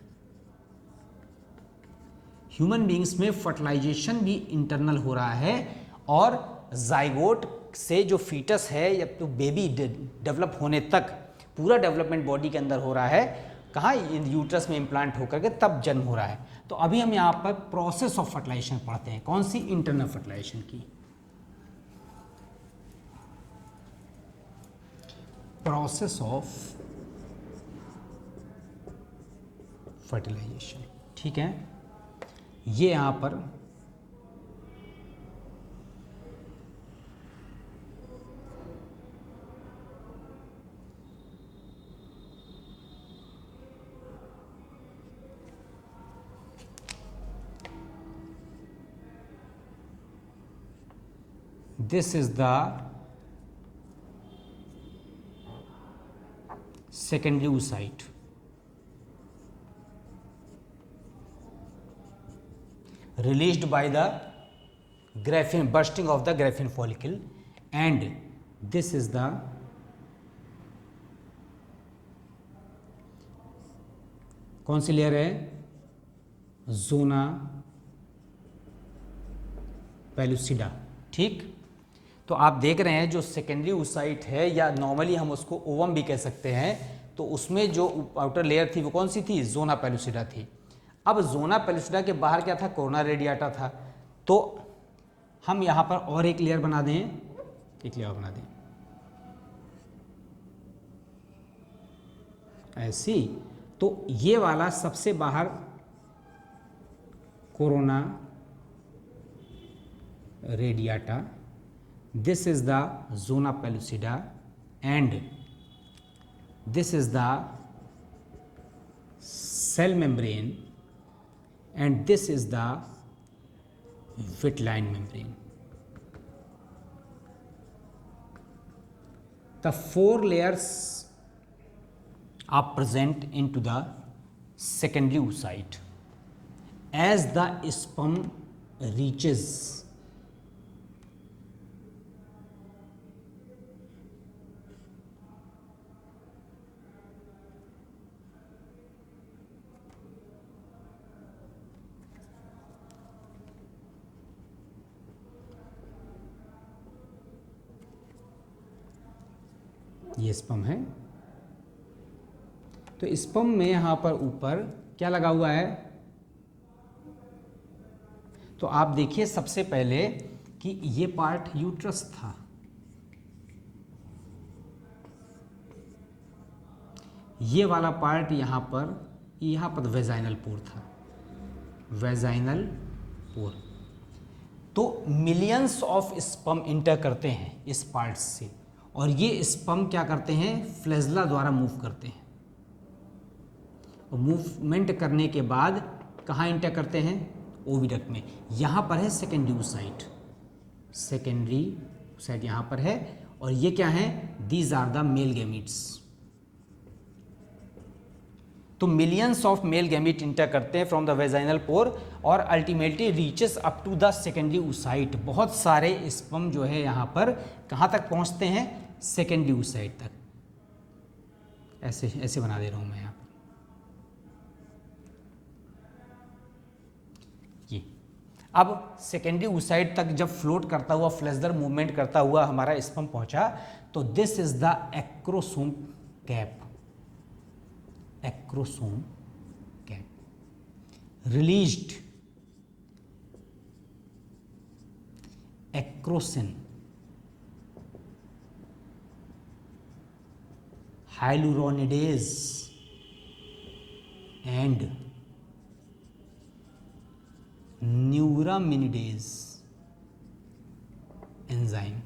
Human beings में फर्टिलाइजेशन भी इंटरनल हो रहा है, और जाइगोट से जो फीटस है या तो बेबी डेवलप होने तक पूरा डेवलपमेंट बॉडी के अंदर हो रहा है। कहाँ, यूट्रस में इम्प्लांट होकर के तब जन्म हो रहा है। तो अभी हम यहाँ पर प्रोसेस ऑफ फर्टिलाइजेशन पढ़ते हैं। कौन सी, इंटरनल फर्टिलाइजेशन की। प्रोसेस ऑफ फर्टिलाइजेशन, ठीक है। ये यहाँ पर this is the secondary oocyte, released by the graphene, bursting of the graphene follicle, and this is the कौन सी लेयर है, जोना पेलुसिडा, ठीक। तो आप देख रहे हैं जो सेकेंडरी oocyte है, या नॉर्मली हम उसको ओवम भी कह सकते हैं, तो उसमें जो आउटर लेयर थी वो कौन सी थी, जोना पेलुसिडा थी। अब जोना पेलुसिडा के बाहर क्या था, कोरोना रेडियाटा था। तो हम यहाँ पर और एक लेयर बना दें, एक लेयर बना दें ऐसी। तो ये वाला सबसे बाहर corona radiata, this is the zona pellucida, and this is the cell membrane, and this is the Wittlein membrane. The four layers are present into the secondary oocyte. As the sperm reaches ये स्पर्म है। तो स्पर्म में यहाँ पर ऊपर क्या लगा हुआ है, तो आप देखिए सबसे पहले कि ये पार्ट यूट्रस था, ये वाला पार्ट यहाँ पर वेजाइनल पोर था, वेजाइनल पोर। तो मिलियंस ऑफ स्पर्म इंटर करते हैं इस पार्ट से, और ये स्पर्म क्या करते हैं, फ्लैजेला द्वारा मूव करते हैं, और मूवमेंट करने के बाद कहाँ इंटर करते हैं, ओविडक्ट में। यहाँ पर है सेकेंडरी oocyte, सेकेंडरी oocyte यहाँ पर है, और ये क्या है, these are the male gametes. तो millions of male gamete enter करते हैं फ्रॉम द वेजाइनल पोर, और ultimately reaches up to the secondary oocyte। बहुत सारे स्पर्म जो है यहाँ पर कहाँ तक पहुँचते हैं, सेकेंडरी oocyte तक। ऐसे ऐसे बना दे रहा हूँ मैं यहाँ पर। ये अब सेकेंडरी oocyte तक जब फ्लोट करता हुआ, फ्लैजलर मूवमेंट करता हुआ हमारा स्पर्म पहुंचा, तो this is the acrosome cap, acrosome cap released acrosin, hyaluronidase and neuraminidase enzyme.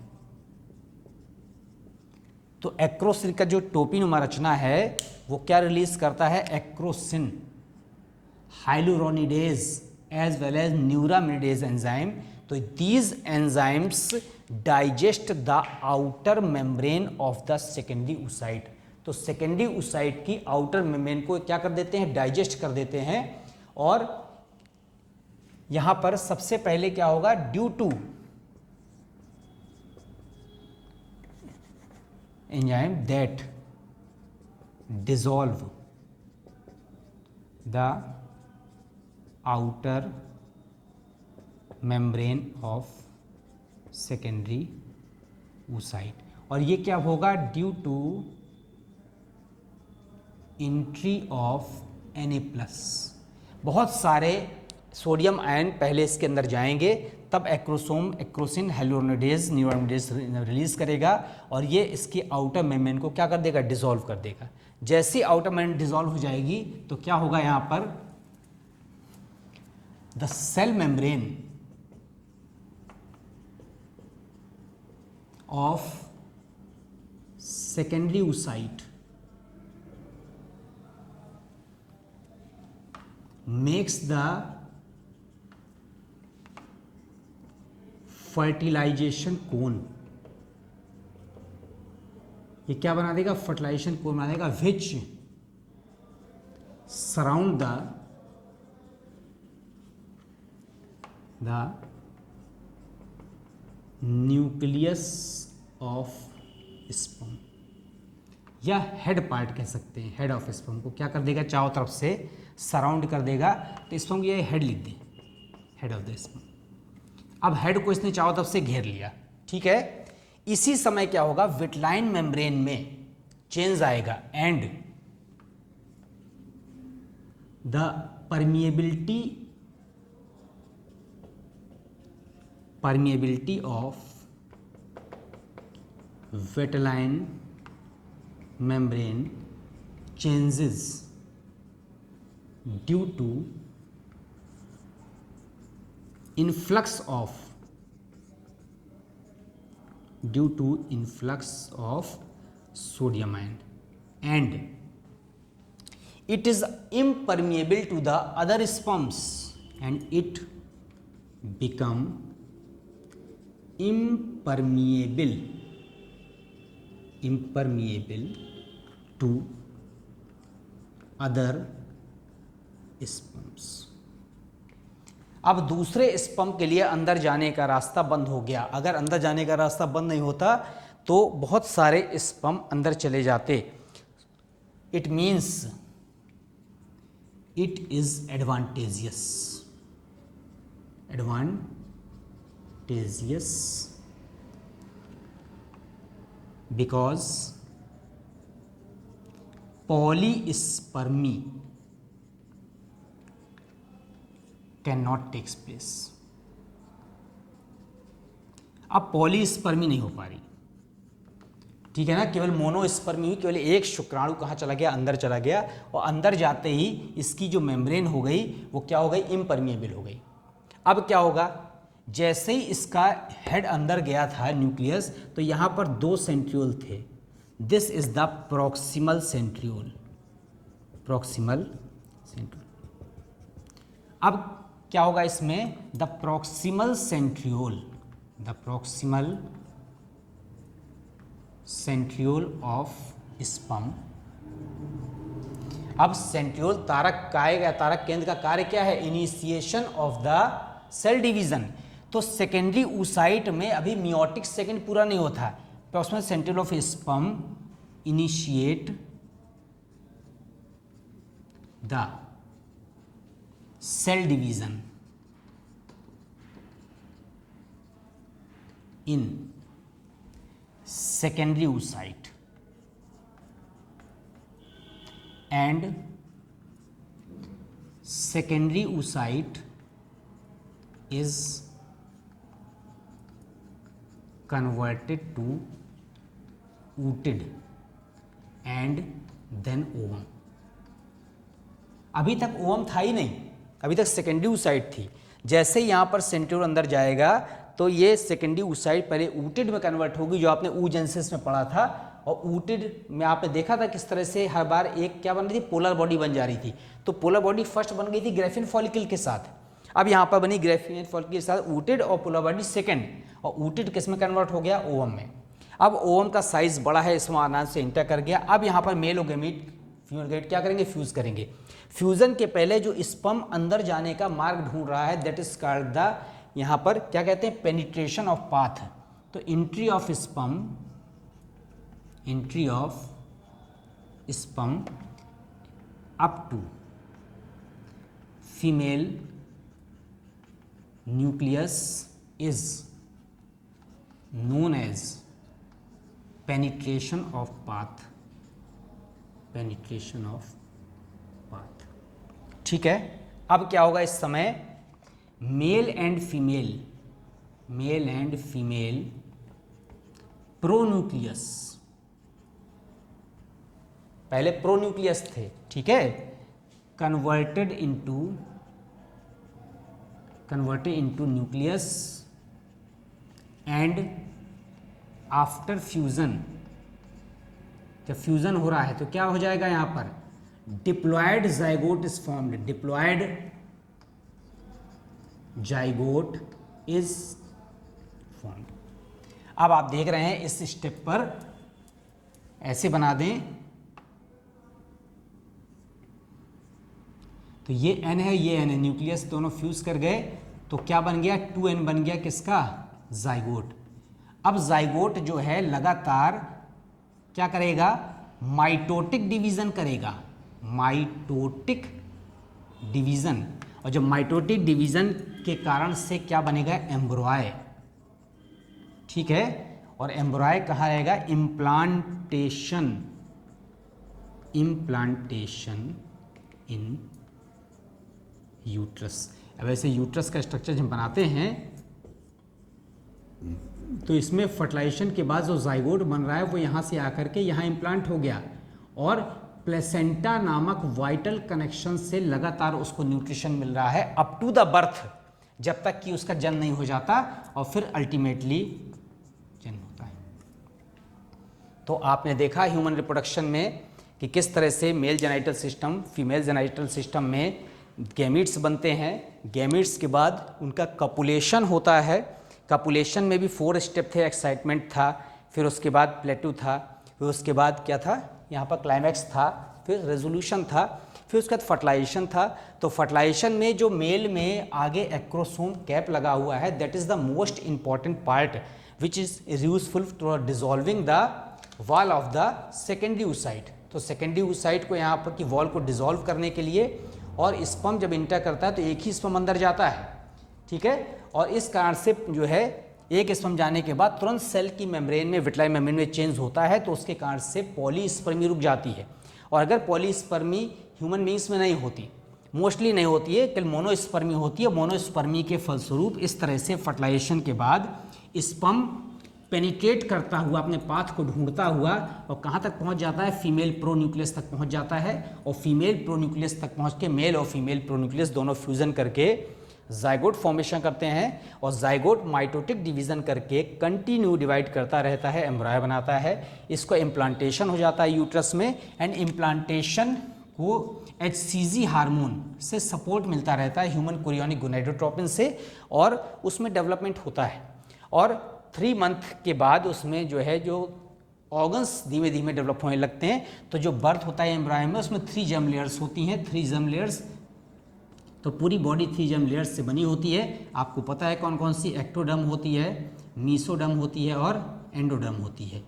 तो एक्रोसिन का जो टोपी नुमा रचना है वो क्या रिलीज करता है, acrosin, hyaluronidase as well as neuraminidase enzyme. तो these enzymes digest the outer membrane of the secondary oocyte। तो सेकेंडरी oocyte की आउटर मेम्ब्रेन को क्या कर देते हैं, डाइजेस्ट कर देते हैं। और यहां पर सबसे पहले क्या होगा, due to enzyme that dissolve the outer membrane of secondary oocyte। और ये क्या होगा, due to entry of Na+। बहुत सारे सोडियम आयन पहले इसके अंदर जाएंगे, तब एक्रोसिन हाइलुरोनिडेज न्यूरामिनिडेज रिलीज करेगा, और ये इसकी आउटर मेम्ब्रेन को क्या कर देगा, डिसॉल्व कर देगा। जैसे आउटर मेम्ब्रेन डिसॉल्व हो जाएगी तो क्या होगा, यहाँ पर the cell membrane of secondary oocyte makes the fertilization cone. ये क्या बना देगा, फर्टिलाइजेशन कोन बना देगा, which surround the nucleus of sperm, या हेड पार्ट कह सकते हैं, हेड ऑफ स्पर्म को क्या कर देगा, चारों तरफ से सराउंड कर देगा। तो स्पर्म की ये हेड लिख दें, हेड ऑफ द स्पर्म। अब हेड को इसने चारों तरफ से घेर लिया, ठीक है। इसी समय क्या होगा, विटलाइन मेम्ब्रेन में चेंज आएगा, and the permeability of vitelline membrane changes due to influx of sodium ion, and it is impermeable to the other sperms, and it become impermeable to other sperms। अब दूसरे स्पर्म के लिए अंदर जाने का रास्ता बंद हो गया। अगर अंदर जाने का रास्ता बंद नहीं होता तो बहुत सारे स्पर्म अंदर चले जाते। It means it is advantageous because polyspermy can not takes place. अब पॉलीस्पर्मी नहीं हो पा रही, ठीक है ना, केवल मोनोस्पर्मी हुई, केवल एक शुक्राणु कहाँ चला गया, अंदर चला गया, और अंदर जाते ही इसकी जो मेम्ब्रेन हो गई वो क्या हो गई, इम्परमिएबल हो गई। अब क्या होगा, जैसे ही इसका हेड अंदर गया था न्यूक्लियस, तो यहाँ पर 2 सेंट्रियोल थे। This is the proximal centriole, proximal centriole. अब क्या होगा इसमें, the proximal centriole, the proximal centriole of sperm. अब सेंट्रियोल तारक का तारक केंद्र का कार्य क्या है, initiation of the cell division. तो सेकेंडरी oocyte में अभी मियोटिक सेकंड पूरा नहीं होता है, proximal centriole of sperm initiate the cell division in secondary oocyte and secondary oocyte is converted to oocyte and then ovum। अभी तक ओवम था ही नहीं, अभी तक सेकेंडरी oocyte थी। जैसे ही यहाँ पर सेंट्रियोल अंदर जाएगा तो ये सेकेंडरी oocyte पहले oocyte में कन्वर्ट होगी, जो आपने oogenesis में पढ़ा था, और oocyte में आपने देखा था किस तरह से हर बार एक क्या बन रही थी, पोलर बॉडी बन जा रही थी। तो पोलर बॉडी फर्स्ट बन गई थी ग्रेफिन फॉलिकल के साथ, अब यहाँ पर बनी ग्रेफिन फॉलिकल के साथ oocyte, और पोलर बॉडी सेकेंड, और oocyte किस में कन्वर्ट हो गया, ओवम में। अब ओवम का साइज बड़ा है, समानांतर से इंटर कर गया। अब यहाँ पर मेल और गैमीट फीमेल गैमीट क्या करेंगे, फ्यूज करेंगे। फ्यूजन के पहले जो स्पर्म अंदर जाने का मार्ग ढूंढ रहा है, दैट इज कॉल्ड द, यहाँ पर क्या कहते हैं, पेनिट्रेशन ऑफ पाथ। तो entry of sperm, entry of sperm up to female nucleus is known as penetration of path, penetration of path. ठीक है, अब क्या होगा, इस समय मेल एंड फीमेल प्रोन्यूक्लियस, पहले प्रोन्यूक्लियस थे, ठीक है, converted into nucleus and after fusion, जब फ्यूजन हो रहा है तो क्या हो जाएगा, यहाँ पर diploid zygote is formed, diploid zygote is formed. अब आप देख रहे हैं इस स्टेप पर ऐसे बना दें, तो ये N है, ये N है, न्यूक्लियस दोनों फ्यूज कर गए, तो क्या बन गया, 2N बन गया, किसका, जाइगोट। अब जाइगोट जो है लगातार क्या करेगा, माइटोटिक डिवीजन करेगा, माइटोटिक डिवीजन, और जब माइटोटिक डिवीजन के कारण से क्या बनेगा, एम्ब्रॉय, ठीक है, और एम्ब्रॉय कहाँ रहेगा, इम्प्लांटेशन, इम्प्लांटेशन इन यूट्रस। अब ऐसे यूट्रस का स्ट्रक्चर जब बनाते हैं तो इसमें फर्टिलाइजेशन के बाद जो जाइगोट बन रहा है वो यहाँ से आकर के यहाँ इम्प्लांट हो गया, और प्लेसेंटा नामक वाइटल कनेक्शन से लगातार उसको न्यूट्रिशन मिल रहा है अप टू द बर्थ, जब तक कि उसका जन्म नहीं हो जाता, और फिर अल्टीमेटली जन्म होता है। तो आपने देखा ह्यूमन रिप्रोडक्शन में कि किस तरह से mail genital system, female genital system में गैमीट्स बनते हैं, गैमीट्स के बाद उनका कपुलेशन होता है, कपुलेशन में भी 4 स्टेप थे, एक्साइटमेंट था, फिर उसके बाद प्लेटू था, फिर उसके बाद क्या था, यहाँ पर क्लाइमैक्स था, फिर रेजोल्यूशन था, फिर उसके बाद फर्टिलाइजेशन था। तो फर्टिलाइजेशन में जो मेल में आगे एक्रोसोम कैप लगा हुआ है, that is the most important part which is useful to dissolving the wall of the secondary oocyte। तो सेकेंडरी oocyte को यहाँ पर की वॉल को डिजॉल्व करने के लिए, और स्पर्म जब इंटर करता है तो एक ही स्पर्म अंदर जाता है, ठीक है, और इस कारण से जो है एक स्पर्म जाने के बाद तुरंत सेल की मेम्ब्रेन में, विट्लाई मेम्ब्रेन में चेंज होता है, तो उसके कारण से पॉलीस्पर्मी रुक जाती है, और अगर पॉलीस्पर्मी ह्यूमन बींग्स में नहीं होती, मोस्टली नहीं होती है, केवल मोनोस्पर्मी होती है। मोनोस्पर्मी के फलस्वरूप इस तरह से फर्टिलाइजेशन के बाद स्पर्म पेनिट्रेट करता हुआ अपने पाथ को ढूंढता हुआ और कहाँ तक पहुँच जाता है, फीमेल प्रोन्यूक्लियस तक पहुँच जाता है। और फीमेल प्रोन्यूक्लियस तक पहुँच के मेल और फीमेल प्रोन्यूक्लियस दोनों फ्यूजन करके जाइगोट फॉर्मेशन करते हैं, और जाइगोट माइटोटिक डिवीजन करके कंटिन्यू डिवाइड करता रहता है, एम्ब्रॉय बनाता है। इसको इम्प्लांटेशन हो जाता है यूट्रस में, एंड इम्प्लांटेशन को HCG हार्मोन से सपोर्ट मिलता रहता है, ह्यूमन कोरियोनिक गोनाडोट्रोपिन से, और उसमें डेवलपमेंट होता है। और 3 मंथ के बाद उसमें जो है जो ऑर्गन्स धीमे धीमे डेवलप होने लगते हैं। तो जो बर्थ होता है एम्ब्रॉय में, उसमें 3 जर्म लेयर्स होती हैं, 3 जर्म लेयर्स। तो पूरी बॉडी 3 जर्म लेयर्स से बनी होती है। आपको पता है कौन कौन सी, एक्टोडर्म होती है, मीसोडर्म होती है और एंडोडर्म होती है।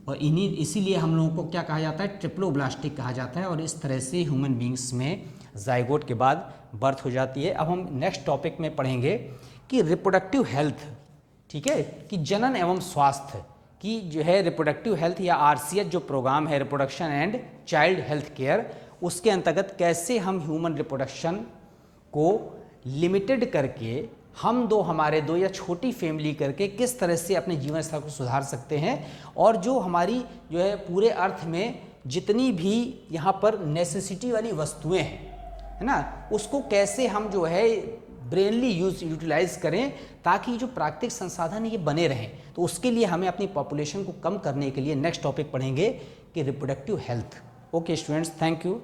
और इसीलिए हम लोगों को क्या कहा जाता है, ट्रिप्लोब्लास्टिक कहा जाता है। और इस तरह से ह्यूमन बींग्स में जाइगोट के बाद बर्थ हो जाती है। अब हम नेक्स्ट टॉपिक में पढ़ेंगे कि रिप्रोडक्टिव हेल्थ, ठीक है, कि जनन एवं स्वास्थ्य की जो है रिप्रोडक्टिव हेल्थ या RCH जो प्रोग्राम है, reproduction and child health care, उसके अंतर्गत कैसे हम ह्यूमन रिप्रोडक्शन को लिमिटेड करके हम हमारे दो या छोटी फैमिली करके किस तरह से अपने जीवन स्तर को सुधार सकते हैं, और जो हमारी जो है पूरे अर्थ में जितनी भी यहाँ पर नेसेसिटी वाली वस्तुएं हैं, है ना, उसको कैसे हम जो है ब्रेनली यूटिलाइज करें ताकि जो प्राकृतिक संसाधन ये बने रहें। तो उसके लिए हमें अपनी पॉपुलेशन को कम करने के लिए नेक्स्ट टॉपिक पढ़ेंगे कि reproductive health. Okay students, thank you.